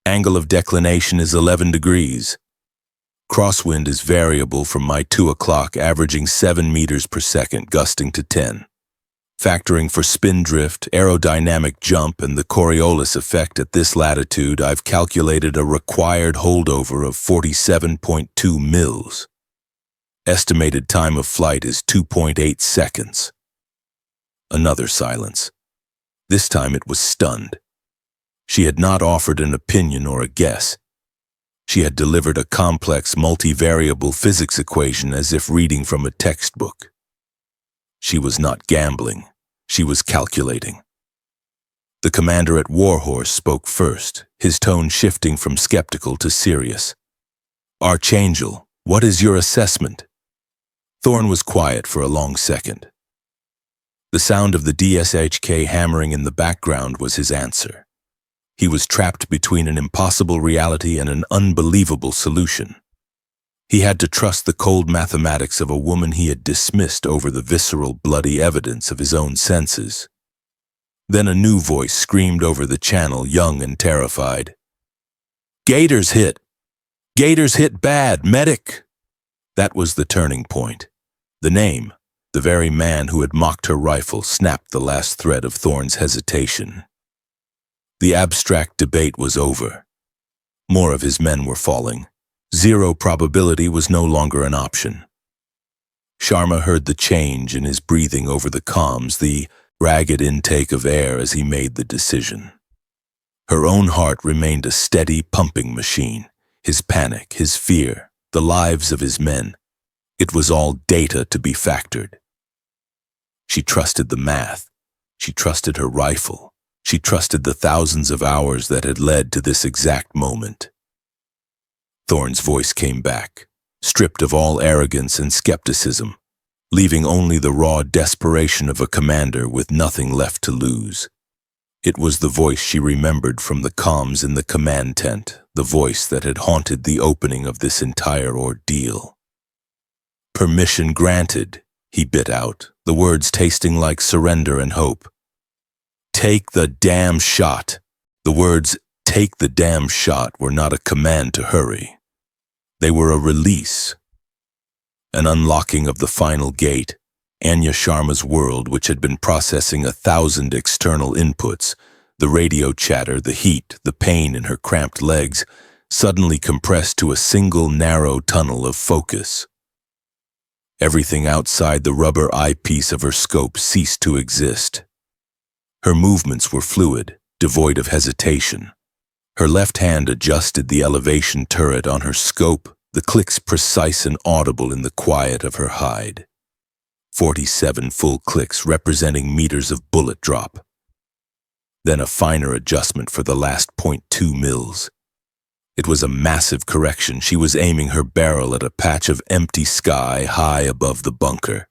Angle of declination is 11 degrees. Crosswind is variable from my 2 o'clock, averaging 7 meters per second, gusting to 10. Factoring for spin drift, aerodynamic jump, and the Coriolis effect at this latitude, I've calculated a required holdover of 47.2 mils. Estimated time of flight is 2.8 seconds. Another silence. This time it was stunned. She had not offered an opinion or a guess. She had delivered a complex multivariable physics equation as if reading from a textbook. She was not gambling. She was calculating. The commander at Warhorse spoke first, his tone shifting from skeptical to serious. Archangel, what is your assessment? Thorne was quiet for a long second. The sound of the DSHK hammering in the background was his answer. He was trapped between an impossible reality and an unbelievable solution. He had to trust the cold mathematics of a woman he had dismissed over the visceral, bloody evidence of his own senses. Then a new voice screamed over the channel, young and terrified. Gators hit! Gators hit bad! Medic! That was the turning point. The name, the very man who had mocked her rifle, snapped the last thread of Thorne's hesitation. The abstract debate was over. More of his men were falling. Zero probability was no longer an option. Sharma heard the change in his breathing over the comms, the ragged intake of air as he made the decision. Her own heart remained a steady pumping machine. His panic, his fear, the lives of his men. It was all data to be factored. She trusted the math. She trusted her rifle. She trusted the thousands of hours that had led to this exact moment. Thorne's voice came back, stripped of all arrogance and skepticism, leaving only the raw desperation of a commander with nothing left to lose. It was the voice she remembered from the comms in the command tent, the voice that had haunted the opening of this entire ordeal. Permission granted, he bit out, the words tasting like surrender and hope. Take the damn shot. The words, take the damn shot, were not a command to hurry. They were a release. An unlocking of the final gate. Anya Sharma's world, which had been processing 1,000 external inputs, the radio chatter, the heat, the pain in her cramped legs, suddenly compressed to a single narrow tunnel of focus. Everything outside the rubber eyepiece of her scope ceased to exist. Her movements were fluid, devoid of hesitation. Her left hand adjusted the elevation turret on her scope, the clicks precise and audible in the quiet of her hide. 47 full clicks representing meters of bullet drop. Then a finer adjustment for the last 0.2 mils. It was a massive correction. She was aiming her barrel at a patch of empty sky high above the bunker,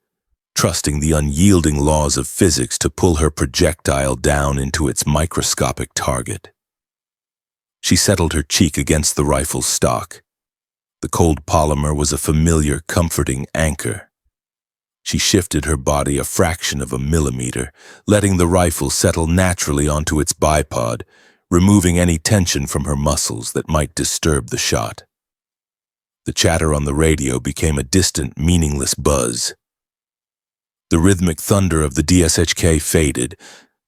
trusting the unyielding laws of physics to pull her projectile down into its microscopic target. She settled her cheek against the rifle's stock. The cold polymer was a familiar, comforting anchor. She shifted her body a fraction of a millimeter, letting the rifle settle naturally onto its bipod, removing any tension from her muscles that might disturb the shot. The chatter on the radio became a distant, meaningless buzz. The rhythmic thunder of the DSHK faded.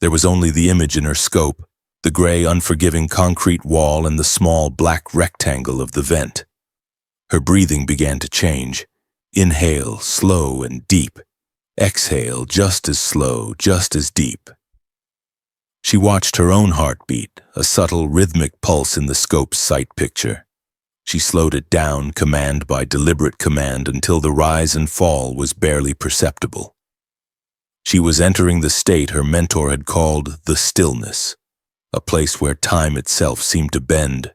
There was only the image in her scope, the gray, unforgiving concrete wall and the small, black rectangle of the vent. Her breathing began to change. Inhale, slow and deep. Exhale, just as slow, just as deep. She watched her own heartbeat, a subtle, rhythmic pulse in the scope's sight picture. She slowed it down, command by deliberate command, until the rise and fall was barely perceptible. She was entering the state her mentor had called the stillness, a place where time itself seemed to bend.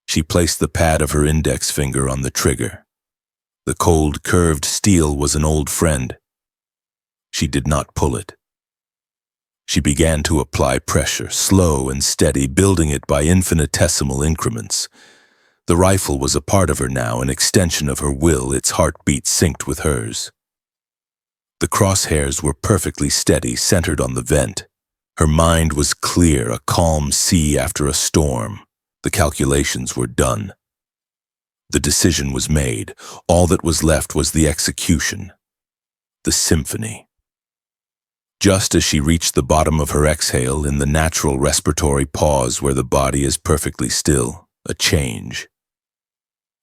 She placed the pad of her index finger on the trigger. The cold, curved steel was an old friend. She did not pull it. She began to apply pressure, slow and steady, building it by infinitesimal increments. The rifle was a part of her now, an extension of her will, its heartbeat synced with hers. The crosshairs were perfectly steady, centered on the vent. Her mind was clear, a calm sea after a storm. The calculations were done. The decision was made. All that was left was the execution. The symphony. Just as she reached the bottom of her exhale, in the natural respiratory pause where the body is perfectly still, a change.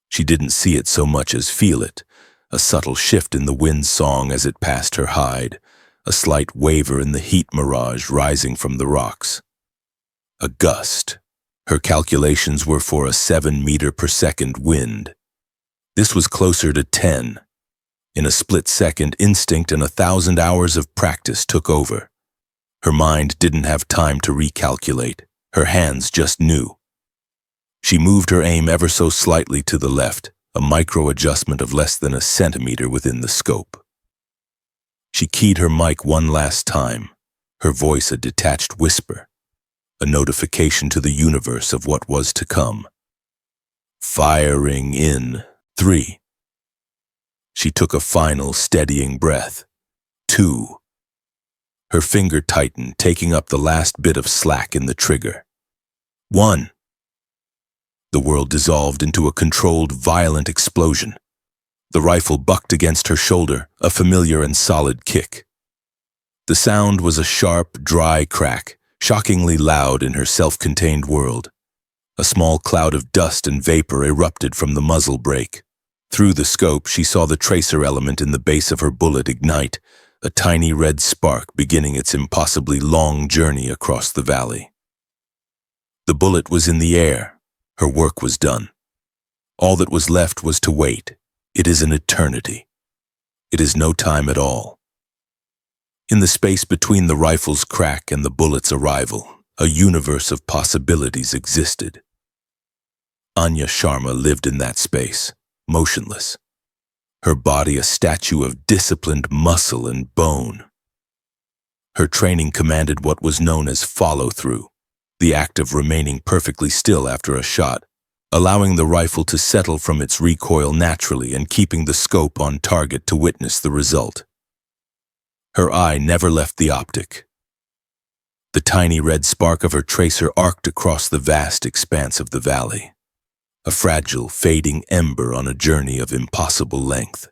She didn't see it so much as feel it, a subtle shift in the wind's song as it passed her hide, a slight waver in the heat mirage rising from the rocks. A gust. Her calculations were for a 7-meter-per-second wind. This was closer to 10. In a split second, instinct and 1,000 hours of practice took over. Her mind didn't have time to recalculate. Her hands just knew. She moved her aim ever so slightly to the left, a micro-adjustment of less than a centimeter within the scope. She keyed her mic one last time, her voice a detached whisper, a notification to the universe of what was to come. Firing in 3. She took a final, steadying breath. 2. Her finger tightened, taking up the last bit of slack in the trigger. 1. The world dissolved into a controlled, violent explosion. The rifle bucked against her shoulder, a familiar and solid kick. The sound was a sharp, dry crack, shockingly loud in her self-contained world. A small cloud of dust and vapor erupted from the muzzle brake. Through the scope, she saw the tracer element in the base of her bullet ignite, a tiny red spark beginning its impossibly long journey across the valley. The bullet was in the air. Her work was done. All that was left was to wait. It is an eternity. It is no time at all. In the space between the rifle's crack and the bullet's arrival, a universe of possibilities existed. Anya Sharma lived in that space, motionless, her body a statue of disciplined muscle and bone. Her training commanded what was known as follow-through, the act of remaining perfectly still after a shot, allowing the rifle to settle from its recoil naturally and keeping the scope on target to witness the result. Her eye never left the optic. The tiny red spark of her tracer arced across the vast expanse of the valley, a fragile, fading ember on a journey of impossible length.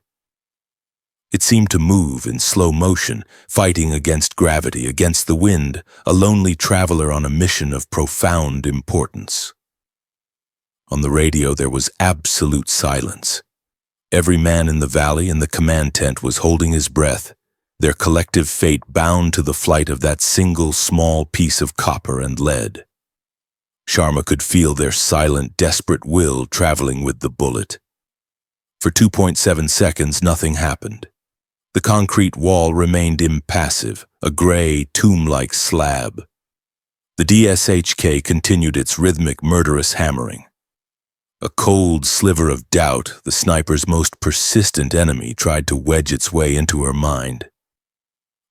It seemed to move in slow motion, fighting against gravity, against the wind, a lonely traveler on a mission of profound importance. On the radio there was absolute silence. Every man in the valley and the command tent was holding his breath, their collective fate bound to the flight of that single small piece of copper and lead. Sharma could feel their silent, desperate will traveling with the bullet. For 2.7 seconds, nothing happened. The concrete wall remained impassive, a gray, tomb-like slab. The DSHK continued its rhythmic, murderous hammering. A cold sliver of doubt, the sniper's most persistent enemy, tried to wedge its way into her mind.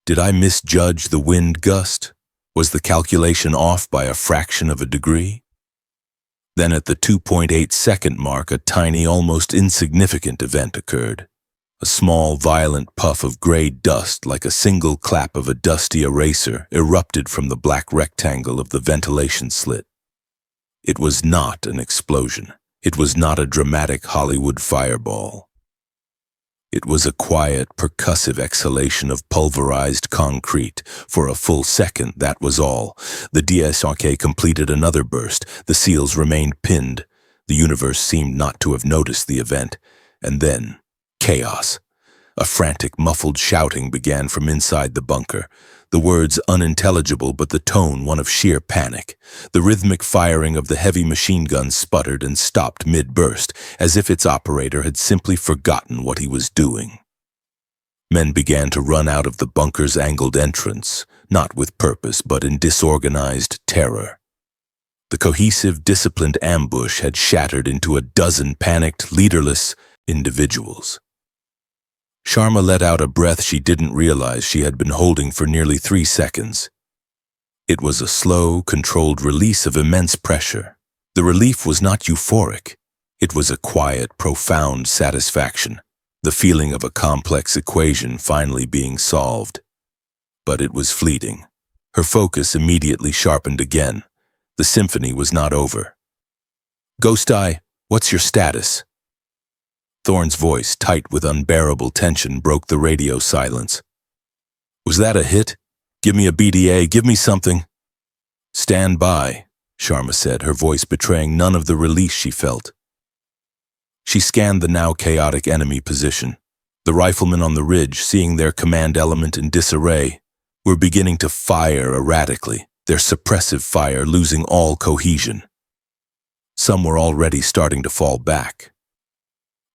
Did I misjudge the wind gust? Was the calculation off by a fraction of a degree? Then at the 2.8 second mark, a tiny, almost insignificant event occurred. A small, violent puff of gray dust, like a single clap of a dusty eraser, erupted from the black rectangle of the ventilation slit. It was not an explosion. It was not a dramatic Hollywood fireball. It was a quiet, percussive exhalation of pulverized concrete. For a full second, that was all. The DSRK completed another burst. The seals remained pinned. The universe seemed not to have noticed the event. And then, chaos. A frantic, muffled shouting began from inside the bunker. The words unintelligible, but the tone one of sheer panic. The rhythmic firing of the heavy machine gun sputtered and stopped mid-burst, as if its operator had simply forgotten what he was doing. Men began to run out of the bunker's angled entrance, not with purpose, but in disorganized terror. The cohesive, disciplined ambush had shattered into a dozen panicked, leaderless individuals. Sharma let out a breath she didn't realize she had been holding for nearly 3 seconds. It was a slow, controlled release of immense pressure. The relief was not euphoric. It was a quiet, profound satisfaction, the feeling of a complex equation finally being solved. But it was fleeting. Her focus immediately sharpened again. The symphony was not over. "Ghost Eye, what's your status?" Thorne's voice, tight with unbearable tension, broke the radio silence. "Was that a hit? Give me a BDA, give me something." "Stand by," Sharma said, her voice betraying none of the release she felt. She scanned the now chaotic enemy position. The riflemen on the ridge, seeing their command element in disarray, were beginning to fire erratically, their suppressive fire losing all cohesion. Some were already starting to fall back.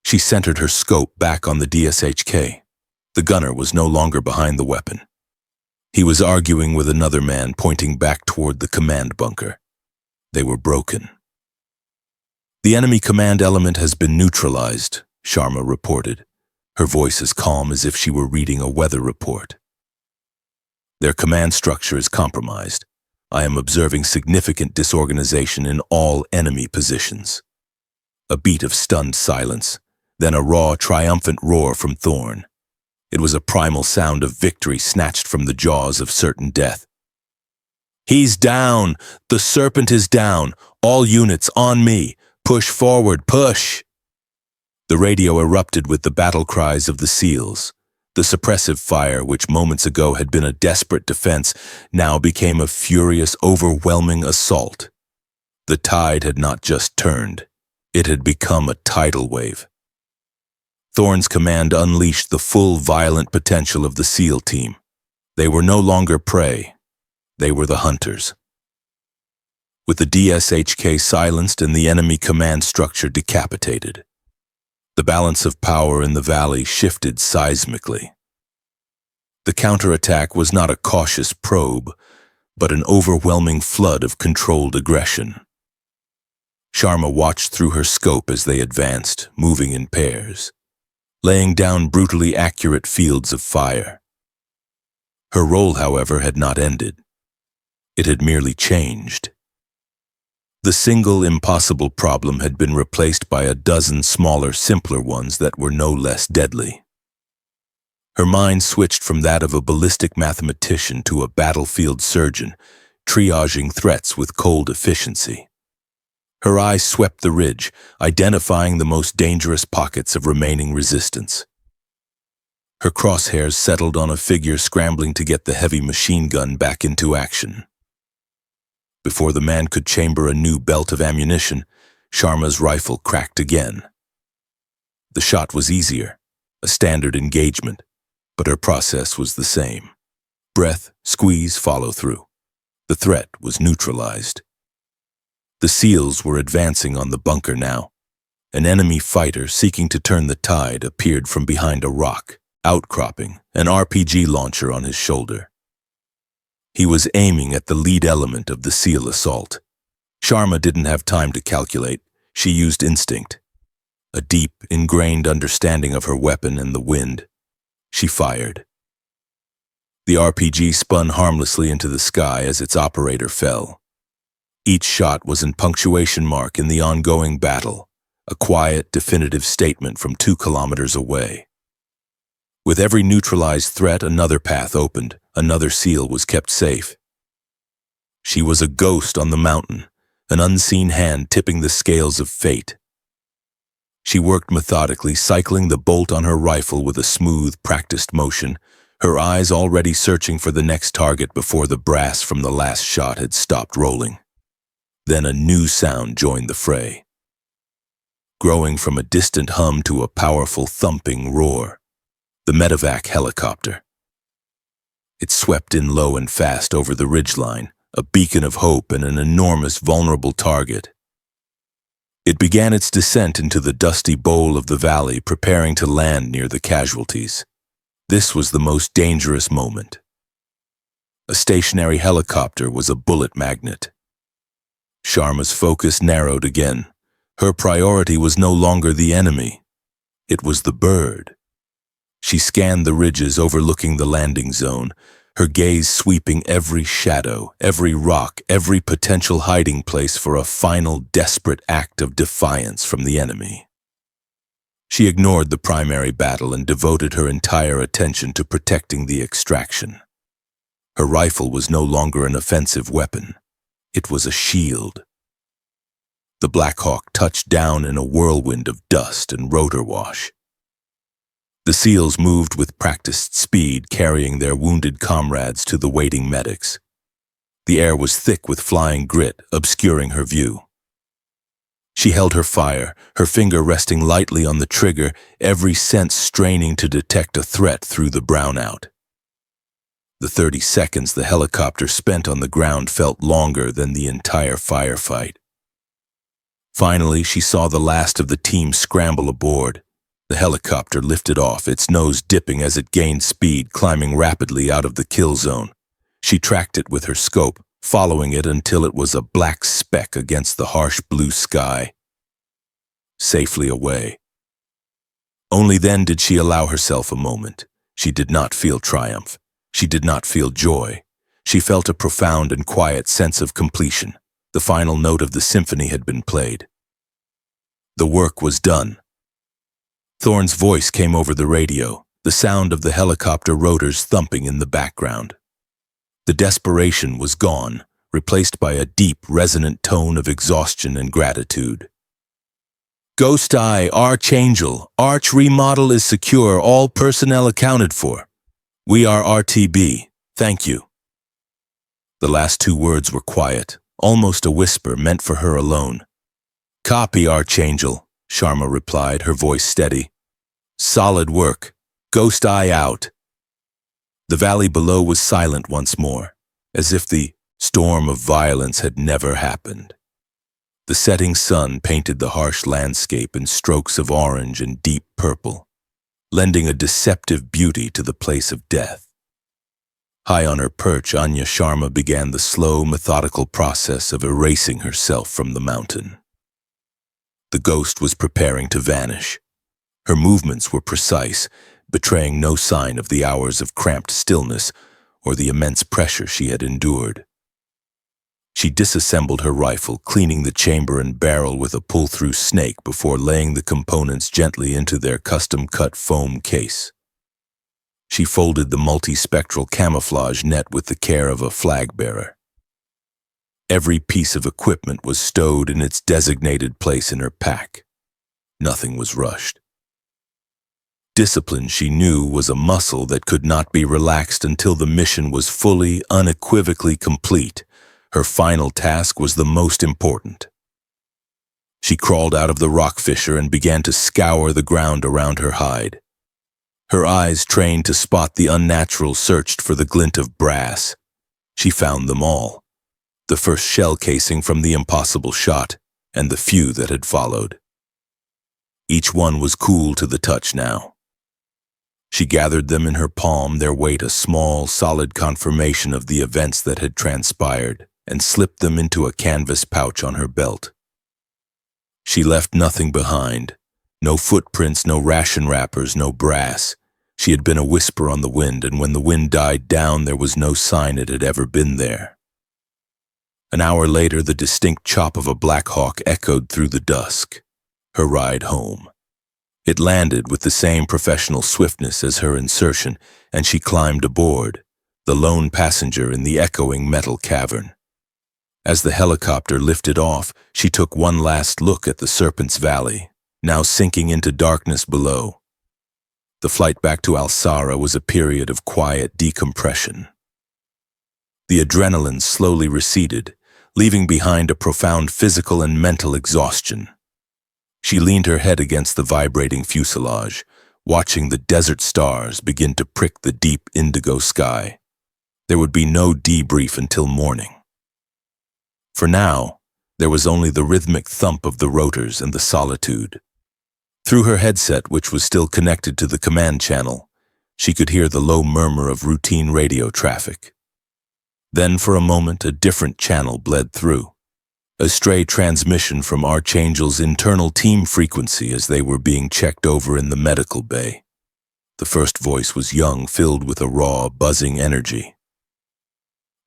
She centered her scope back on the DSHK. The gunner was no longer behind the weapon. He was arguing with another man, pointing back toward the command bunker. They were broken. "The enemy command element has been neutralized," Sharma reported, her voice as calm as if she were reading a weather report. "Their command structure is compromised. I am observing significant disorganization in all enemy positions." A beat of stunned silence. Then a raw, triumphant roar from Thorne. It was a primal sound of victory snatched from the jaws of certain death. "He's down! The serpent is down! All units on me! Push forward, push!" The radio erupted with the battle cries of the SEALs. The suppressive fire, which moments ago had been a desperate defense, now became a furious, overwhelming assault. The tide had not just turned. It had become a tidal wave. Thorne's command unleashed the full violent potential of the SEAL team. They were no longer prey. They were the hunters. With the DSHK silenced and the enemy command structure decapitated, the balance of power in the valley shifted seismically. The counterattack was not a cautious probe, but an overwhelming flood of controlled aggression. Sharma watched through her scope as they advanced, moving in pairs, laying down brutally accurate fields of fire. Her role, however, had not ended. It had merely changed. The single impossible problem had been replaced by a dozen smaller, simpler ones that were no less deadly. Her mind switched from that of a ballistic mathematician to a battlefield surgeon, triaging threats with cold efficiency. Her eyes swept the ridge, identifying the most dangerous pockets of remaining resistance. Her crosshairs settled on a figure scrambling to get the heavy machine gun back into action. Before the man could chamber a new belt of ammunition, Sharma's rifle cracked again. The shot was easier, a standard engagement, but her process was the same. Breath, squeeze, follow through. The threat was neutralized. The SEALs were advancing on the bunker now. An enemy fighter seeking to turn the tide appeared from behind a rock, outcropping, an RPG launcher on his shoulder. He was aiming at the lead element of the SEAL assault. Sharma didn't have time to calculate. She used instinct, a deep, ingrained understanding of her weapon and the wind. She fired. The RPG spun harmlessly into the sky as its operator fell. Each shot was a punctuation mark in the ongoing battle, a quiet, definitive statement from 2 kilometers away. With every neutralized threat, another path opened, another SEAL was kept safe. She was a ghost on the mountain, an unseen hand tipping the scales of fate. She worked methodically, cycling the bolt on her rifle with a smooth, practiced motion, her eyes already searching for the next target before the brass from the last shot had stopped rolling. Then a new sound joined the fray, growing from a distant hum to a powerful thumping roar. The medevac helicopter. It swept in low and fast over the ridgeline, a beacon of hope and an enormous vulnerable target. It began its descent into the dusty bowl of the valley, preparing to land near the casualties. This was the most dangerous moment. A stationary helicopter was a bullet magnet. Sharma's focus narrowed again. Her priority was no longer the enemy. It was the bird. She scanned the ridges overlooking the landing zone, her gaze sweeping every shadow, every rock, every potential hiding place for a final desperate act of defiance from the enemy. She ignored the primary battle and devoted her entire attention to protecting the extraction. Her rifle was no longer an offensive weapon. It was a shield. The Black Hawk touched down in a whirlwind of dust and rotor wash. The SEALs moved with practiced speed, carrying their wounded comrades to the waiting medics. The air was thick with flying grit, obscuring her view. She held her fire, her finger resting lightly on the trigger, every sense straining to detect a threat through the brownout. The 30 seconds the helicopter spent on the ground felt longer than the entire firefight. Finally, she saw the last of the team scramble aboard. The helicopter lifted off, its nose dipping as it gained speed, climbing rapidly out of the kill zone. She tracked it with her scope, following it until it was a black speck against the harsh blue sky. Safely away. Only then did she allow herself a moment. She did not feel triumph. She did not feel joy. She felt a profound and quiet sense of completion. The final note of the symphony had been played. The work was done. Thorne's voice came over the radio, the sound of the helicopter rotors thumping in the background. The desperation was gone, replaced by a deep, resonant tone of exhaustion and gratitude. Ghost Eye, Archangel, Arch remodel is secure, all personnel accounted for. We are RTB, thank you. The last two words were quiet, almost a whisper meant for her alone. Copy, Archangel, Sharma replied, her voice steady. Solid work. Ghost Eye out. The valley below was silent once more, as if the storm of violence had never happened. The setting sun painted the harsh landscape in strokes of orange and deep purple, lending a deceptive beauty to the place of death. High on her perch, Anya Sharma began the slow, methodical process of erasing herself from the mountain. The ghost was preparing to vanish. Her movements were precise, betraying no sign of the hours of cramped stillness or the immense pressure she had endured. She disassembled her rifle, cleaning the chamber and barrel with a pull-through snake before laying the components gently into their custom-cut foam case. She folded the multispectral camouflage net with the care of a flag-bearer. Every piece of equipment was stowed in its designated place in her pack. Nothing was rushed. Discipline, she knew, was a muscle that could not be relaxed until the mission was fully, unequivocally complete. Her final task was the most important. She crawled out of the rock fissure and began to scour the ground around her hide. Her eyes, trained to spot the unnatural, searched for the glint of brass. She found them all. The first shell casing from the impossible shot, and the few that had followed. Each one was cool to the touch now. She gathered them in her palm, their weight a small, solid confirmation of the events that had transpired, and slipped them into a canvas pouch on her belt. She left nothing behind. No footprints, no ration wrappers, no brass. She had been a whisper on the wind, and when the wind died down, there was no sign it had ever been there. An hour later, the distinct chop of a Black Hawk echoed through the dusk. Her ride home. It landed with the same professional swiftness as her insertion, and she climbed aboard, the lone passenger in the echoing metal cavern. As the helicopter lifted off, she took one last look at the Serpent's Valley, now sinking into darkness below. The flight back to Alsara was a period of quiet decompression. The adrenaline slowly receded, leaving behind a profound physical and mental exhaustion. She leaned her head against the vibrating fuselage, watching the desert stars begin to prick the deep indigo sky. There would be no debrief until morning. For now, there was only the rhythmic thump of the rotors and the solitude. Through her headset, which was still connected to the command channel, she could hear the low murmur of routine radio traffic. Then, for a moment, a different channel bled through. A stray transmission from Archangel's internal team frequency as they were being checked over in the medical bay. The first voice was young, filled with a raw, buzzing energy.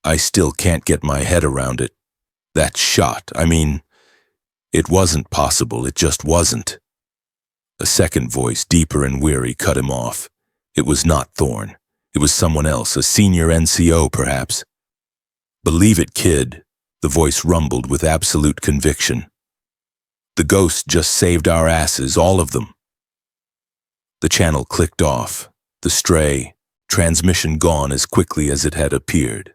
"I still can't get my head around it. That shot, it wasn't possible, it just wasn't." A second voice, deeper and weary, cut him off. It was not Thorne. It was someone else, a senior NCO perhaps. "Believe it, kid," the voice rumbled with absolute conviction. "The ghost just saved our asses, all of them." The channel clicked off, the stray transmission gone as quickly as it had appeared.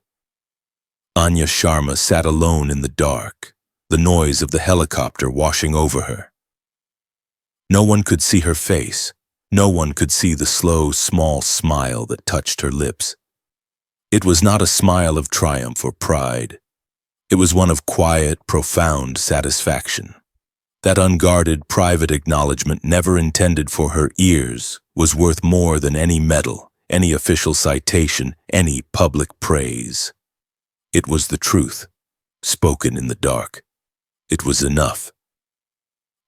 Anya Sharma sat alone in the dark, the noise of the helicopter washing over her. No one could see her face. No one could see the slow, small smile that touched her lips. It was not a smile of triumph or pride. It was one of quiet, profound satisfaction. That unguarded, private acknowledgement never intended for her ears was worth more than any medal, any official citation, any public praise. It was the truth, spoken in the dark. It was enough.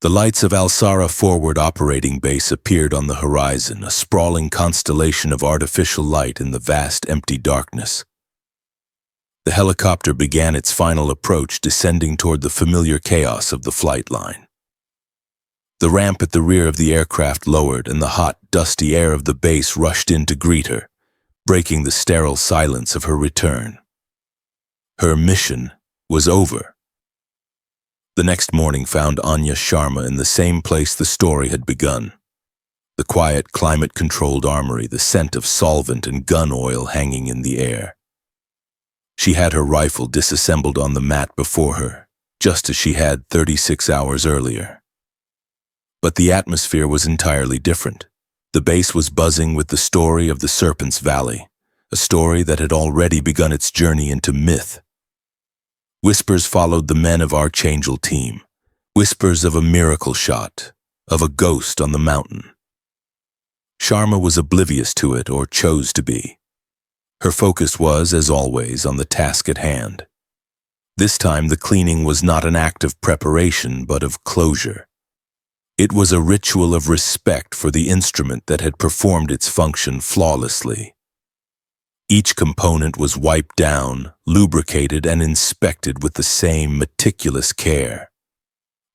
The lights of Alsara Forward Operating Base appeared on the horizon, a sprawling constellation of artificial light in the vast, empty darkness. The helicopter began its final approach, descending toward the familiar chaos of the flight line. The ramp at the rear of the aircraft lowered, and the hot, dusty air of the base rushed in to greet her, breaking the sterile silence of her return. Her mission was over. The next morning found Anya Sharma in the same place the story had begun. The quiet, climate-controlled armory, the scent of solvent and gun oil hanging in the air. She had her rifle disassembled on the mat before her, just as she had 36 hours earlier. But the atmosphere was entirely different. The base was buzzing with the story of the Serpent's Valley, a story that had already begun its journey into myth. Whispers followed the men of Archangel team, whispers of a miracle shot, of a ghost on the mountain. Sharma was oblivious to it, or chose to be. Her focus was, as always, on the task at hand. This time the cleaning was not an act of preparation, but of closure. It was a ritual of respect for the instrument that had performed its function flawlessly. Each component was wiped down, lubricated, and inspected with the same meticulous care.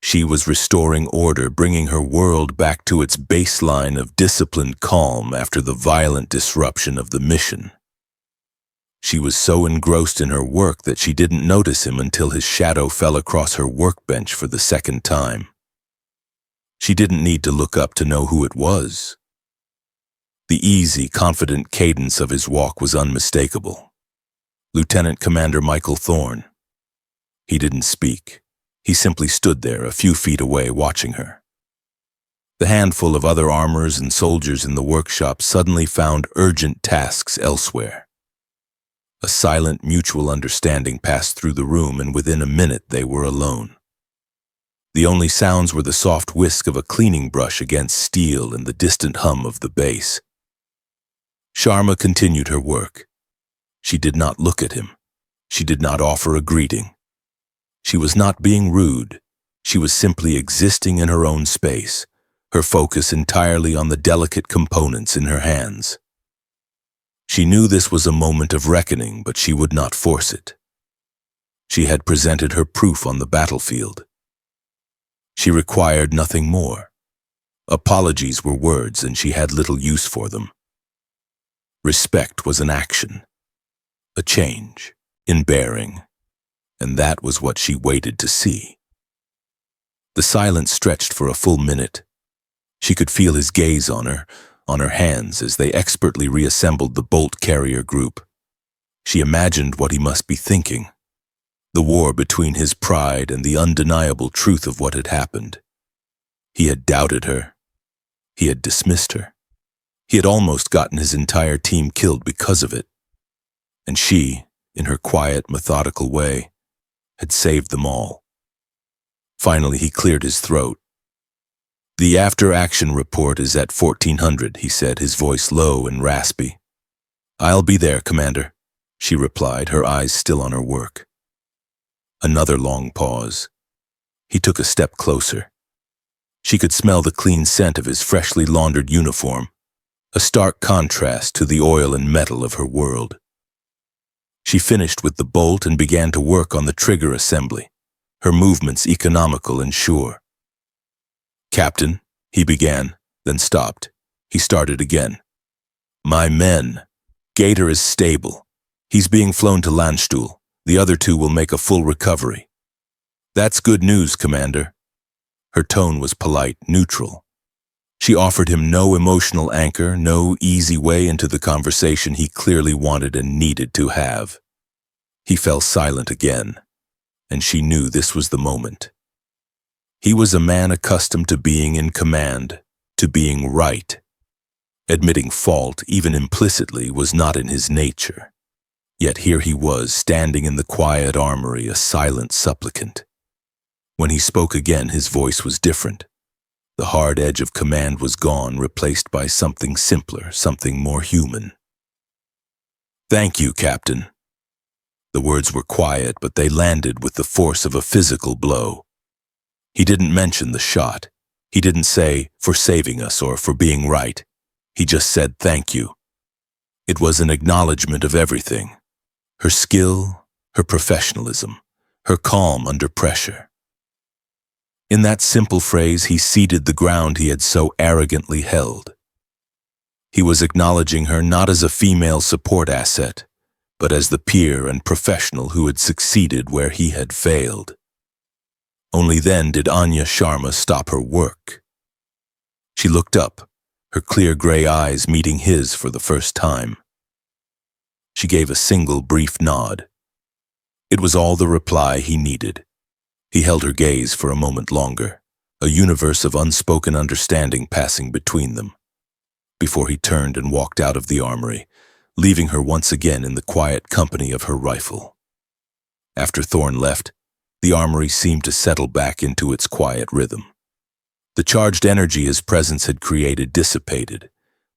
She was restoring order, bringing her world back to its baseline of disciplined calm after the violent disruption of the mission. She was so engrossed in her work that she didn't notice him until his shadow fell across her workbench for the second time. She didn't need to look up to know who it was. The easy, confident cadence of his walk was unmistakable. Lieutenant Commander Michael Thorne. He didn't speak. He simply stood there, a few feet away, watching her. The handful of other armorers and soldiers in the workshop suddenly found urgent tasks elsewhere. A silent, mutual understanding passed through the room, and within a minute they were alone. The only sounds were the soft whisk of a cleaning brush against steel and the distant hum of the base. Sharma continued her work. She did not look at him. She did not offer a greeting. She was not being rude. She was simply existing in her own space, her focus entirely on the delicate components in her hands. She knew this was a moment of reckoning, but she would not force it. She had presented her proof on the battlefield. She required nothing more. Apologies were words, and she had little use for them. Respect was an action, a change in bearing, and that was what she waited to see. The silence stretched for a full minute. She could feel his gaze on her hands as they expertly reassembled the bolt carrier group. She imagined what he must be thinking, the war between his pride and the undeniable truth of what had happened. He had doubted her. He had dismissed her. He had almost gotten his entire team killed because of it. And she, in her quiet, methodical way, had saved them all. Finally, he cleared his throat. "The after-action report is at 1400, he said, his voice low and raspy. "I'll be there, Commander," she replied, her eyes still on her work. Another long pause. He took a step closer. She could smell the clean scent of his freshly laundered uniform, a stark contrast to the oil and metal of her world. She finished with the bolt and began to work on the trigger assembly, her movements economical and sure. "Captain," he began, then stopped. He started again. "My men. Gator is stable. He's being flown to Landstuhl. The other two will make a full recovery." "That's good news, Commander." Her tone was polite, neutral. She offered him no emotional anchor, no easy way into the conversation he clearly wanted and needed to have. He fell silent again, and she knew this was the moment. He was a man accustomed to being in command, to being right. Admitting fault, even implicitly, was not in his nature. Yet here he was, standing in the quiet armory, a silent supplicant. When he spoke again, his voice was different. The hard edge of command was gone, replaced by something simpler, something more human. "Thank you, Captain." The words were quiet, but they landed with the force of a physical blow. He didn't mention the shot. He didn't say, "for saving us" or "for being right." He just said, "thank you." It was an acknowledgement of everything. Her skill, her professionalism, her calm under pressure. In that simple phrase, he ceded the ground he had so arrogantly held. He was acknowledging her not as a female support asset, but as the peer and professional who had succeeded where he had failed. Only then did Anya Sharma stop her work. She looked up, her clear gray eyes meeting his for the first time. She gave a single brief nod. It was all the reply he needed. He held her gaze for a moment longer, a universe of unspoken understanding passing between them, before he turned and walked out of the armory, leaving her once again in the quiet company of her rifle. After Thorne left, the armory seemed to settle back into its quiet rhythm. The charged energy his presence had created dissipated,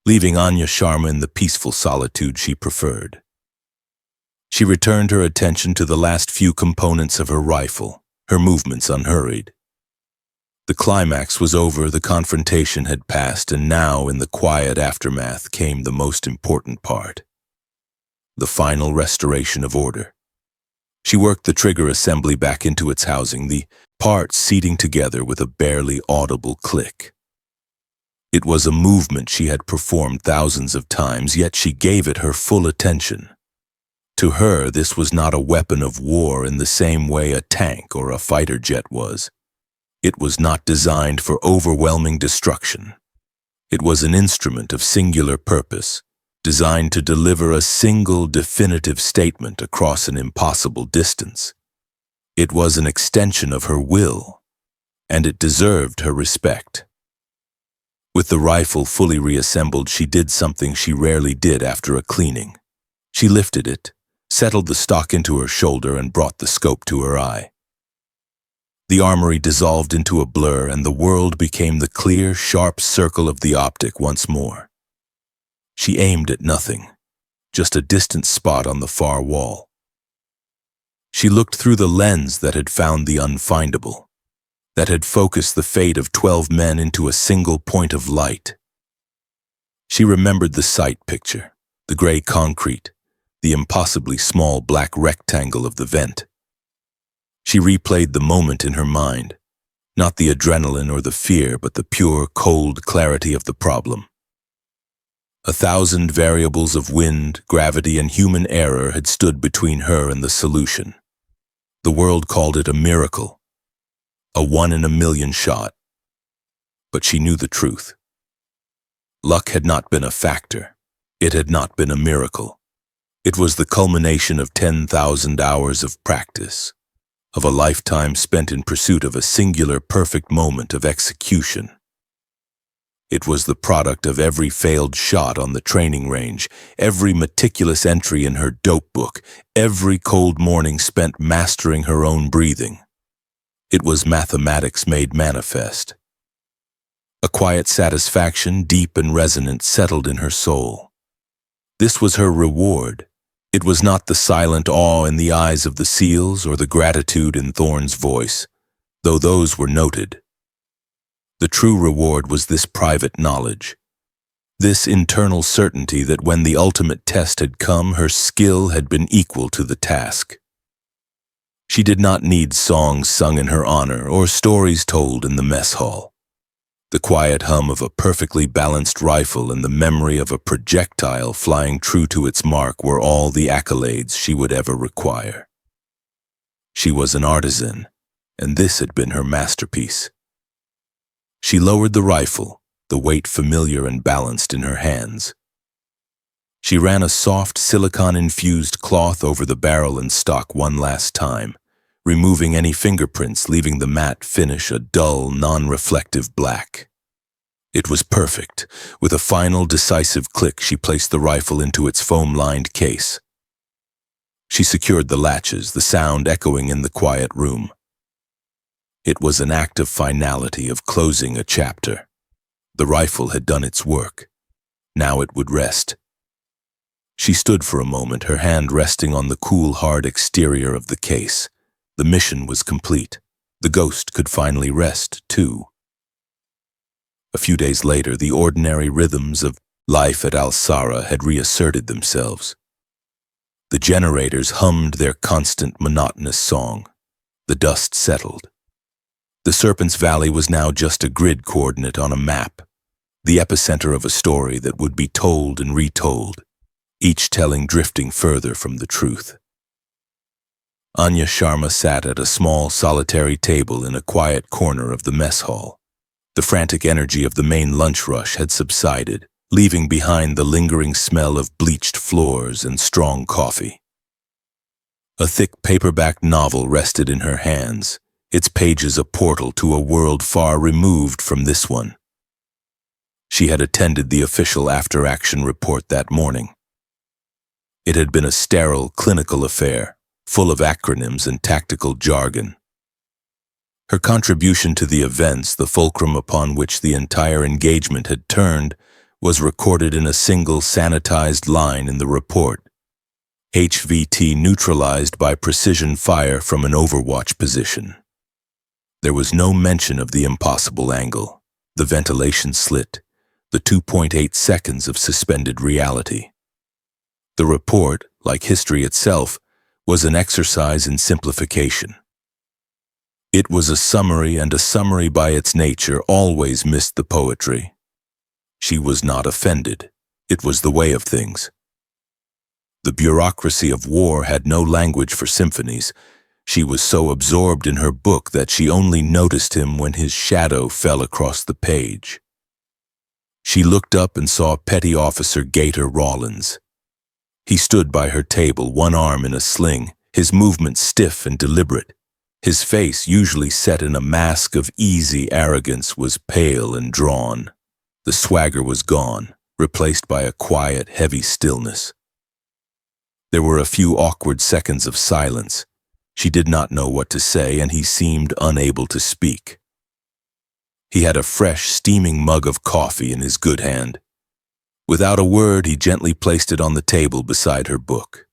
leaving Anya Sharma in the peaceful solitude she preferred. She returned her attention to the last few components of her rifle, her movements unhurried. The climax was over, the confrontation had passed, and now, in the quiet aftermath, came the most important part. The final restoration of order. She worked the trigger assembly back into its housing, the parts seating together with a barely audible click. It was a movement she had performed thousands of times, yet she gave it her full attention. To her, this was not a weapon of war in the same way a tank or a fighter jet was. It was not designed for overwhelming destruction. It was an instrument of singular purpose, designed to deliver a single definitive statement across an impossible distance. It was an extension of her will, and it deserved her respect. With the rifle fully reassembled, she did something she rarely did after a cleaning. She lifted it, settled the stock into her shoulder, and brought the scope to her eye. The armory dissolved into a blur, and the world became the clear, sharp circle of the optic once more. She aimed at nothing, just a distant spot on the far wall. She looked through the lens that had found the unfindable, that had focused the fate of 12 men into a single point of light. She remembered the sight picture, the gray concrete, the impossibly small black rectangle of the vent. She replayed the moment in her mind, Not the adrenaline or the fear, but the pure, cold clarity of the problem. 1,000 variables of wind, gravity, and human error had stood between her and the solution. The world called it a miracle, a 1-in-a-million shot. But she knew the truth. Luck had not been a factor. It had not been a miracle. It was the culmination of 10,000 hours of practice, of a lifetime spent in pursuit of a singular perfect moment of execution. It was the product of every failed shot on the training range, every meticulous entry in her dope book, every cold morning spent mastering her own breathing. It was mathematics made manifest. A quiet satisfaction, deep and resonant, settled in her soul. This was her reward. It was not the silent awe in the eyes of the SEALs or the gratitude in Thorne's voice, though those were noted. The true reward was this private knowledge, this internal certainty that when the ultimate test had come, her skill had been equal to the task. She did not need songs sung in her honor or stories told in the mess hall. The quiet hum of a perfectly balanced rifle and the memory of a projectile flying true to its mark were all the accolades she would ever require. She was an artisan, and this had been her masterpiece. She lowered the rifle, the weight familiar and balanced in her hands. She ran a soft silicone-infused cloth over the barrel and stock one last time, removing any fingerprints, leaving the matte finish a dull, non-reflective black. It was perfect. With a final, decisive click, she placed the rifle into its foam-lined case. She secured the latches, the sound echoing in the quiet room. It was an act of finality, of closing a chapter. The rifle had done its work. Now it would rest. She stood for a moment, her hand resting on the cool, hard exterior of the case. The mission was complete. The ghost could finally rest, too. A few days later, the ordinary rhythms of life at Al-Sara had reasserted themselves. The generators hummed their constant, monotonous song. The dust settled. The Serpent's Valley was now just a grid coordinate on a map, the epicenter of a story that would be told and retold, each telling drifting further from the truth. Anya Sharma sat at a small, solitary table in a quiet corner of the mess hall. The frantic energy of the main lunch rush had subsided, leaving behind the lingering smell of bleached floors and strong coffee. A thick paperback novel rested in her hands, its pages a portal to a world far removed from this one. She had attended the official after-action report that morning. It had been a sterile, clinical affair, full of acronyms and tactical jargon. Her contribution to the events, the fulcrum upon which the entire engagement had turned, was recorded in a single sanitized line in the report. HVT neutralized by precision fire from an overwatch position. There was no mention of the impossible angle, the ventilation slit, the 2.8 seconds of suspended reality. The report, like history itself, was an exercise in simplification. It was a summary, and a summary by its nature always missed the poetry. She was not offended. It was the way of things. The bureaucracy of war had no language for symphonies. She was so absorbed in her book that she only noticed him when his shadow fell across the page. She looked up and saw Petty Officer Gator Rawlins. He stood by her table, one arm in a sling, his movements stiff and deliberate. His face, usually set in a mask of easy arrogance, was pale and drawn. The swagger was gone, replaced by a quiet, heavy stillness. There were a few awkward seconds of silence. She did not know what to say, and he seemed unable to speak. He had a fresh, steaming mug of coffee in his good hand. Without a word, he gently placed it on the table beside her book.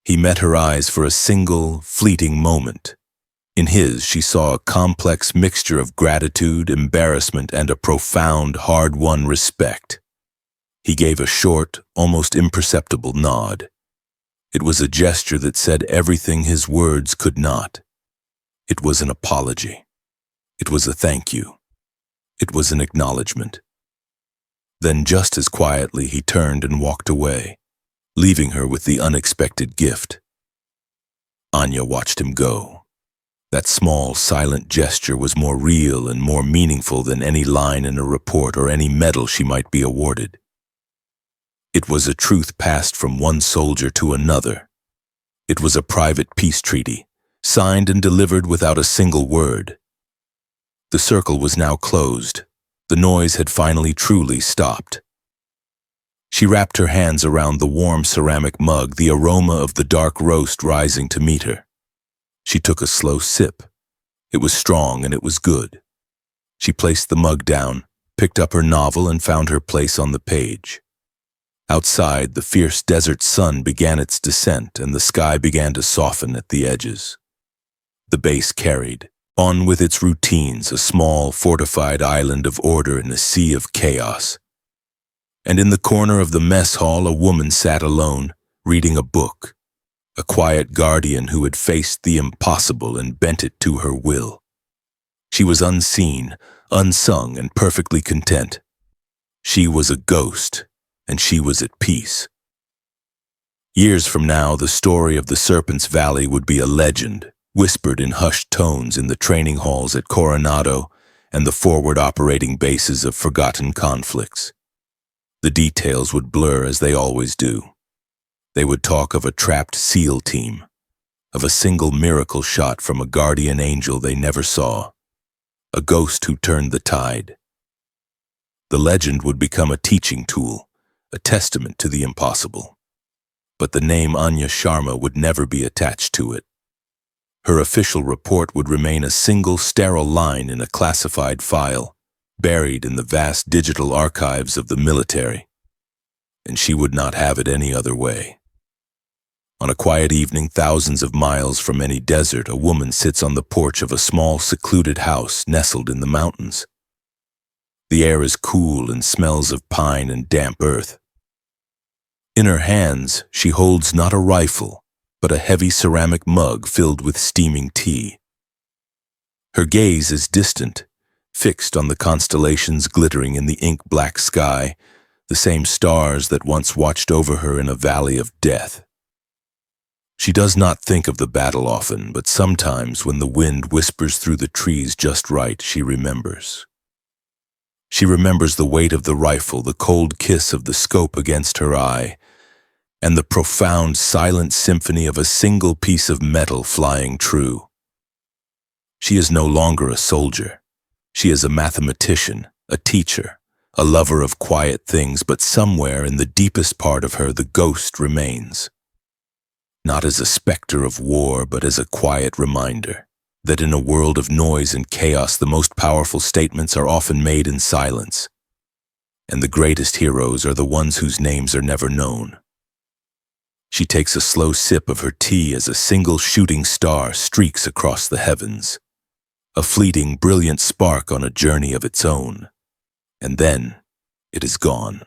He met her eyes for a single, fleeting moment. In his, she saw a complex mixture of gratitude, embarrassment, and a profound, hard-won respect. He gave a short, almost imperceptible nod. It was a gesture that said everything his words could not. It was an apology. It was a thank you. It was an acknowledgement. Then just as quietly he turned and walked away, leaving her with the unexpected gift. Anya watched him go. That small, silent gesture was more real and more meaningful than any line in a report or any medal she might be awarded. It was a truth passed from one soldier to another. It was a private peace treaty, signed and delivered without a single word. The circle was now closed. The noise had finally truly stopped. She wrapped her hands around the warm ceramic mug, the aroma of the dark roast rising to meet her. She took a slow sip. It was strong and it was good. She placed the mug down, picked up her novel, and found her place on the page. Outside, the fierce desert sun began its descent, and the sky began to soften at the edges. The base carried, on with its routines, a small, fortified island of order in a sea of chaos. And in the corner of the mess hall, a woman sat alone, reading a book, a quiet guardian who had faced the impossible and bent it to her will. She was unseen, unsung, and perfectly content. She was a ghost, and she was at peace. Years from now, the story of the Serpent's Valley would be a legend, whispered in hushed tones in the training halls at Coronado and the forward operating bases of forgotten conflicts. The details would blur as they always do. They would talk of a trapped SEAL team, of a single miracle shot from a guardian angel they never saw, a ghost who turned the tide. The legend would become a teaching tool, a testament to the impossible. But the name Anya Sharma would never be attached to it. Her official report would remain a single sterile line in a classified file, buried in the vast digital archives of the military. And she would not have it any other way. On a quiet evening, thousands of miles from any desert, a woman sits on the porch of a small, secluded house nestled in the mountains. The air is cool and smells of pine and damp earth. In her hands, she holds not a rifle, but a heavy ceramic mug filled with steaming tea. Her gaze is distant, fixed on the constellations glittering in the ink-black sky, the same stars that once watched over her in a valley of death. She does not think of the battle often, but sometimes when the wind whispers through the trees just right, she remembers. She remembers the weight of the rifle, the cold kiss of the scope against her eye, and the profound, silent symphony of a single piece of metal flying true. She is no longer a soldier. She is a mathematician, a teacher, a lover of quiet things, but somewhere in the deepest part of her the ghost remains. Not as a specter of war, but as a quiet reminder that in a world of noise and chaos, the most powerful statements are often made in silence, and the greatest heroes are the ones whose names are never known. She takes a slow sip of her tea as a single shooting star streaks across the heavens, a fleeting, brilliant spark on a journey of its own, and then it is gone.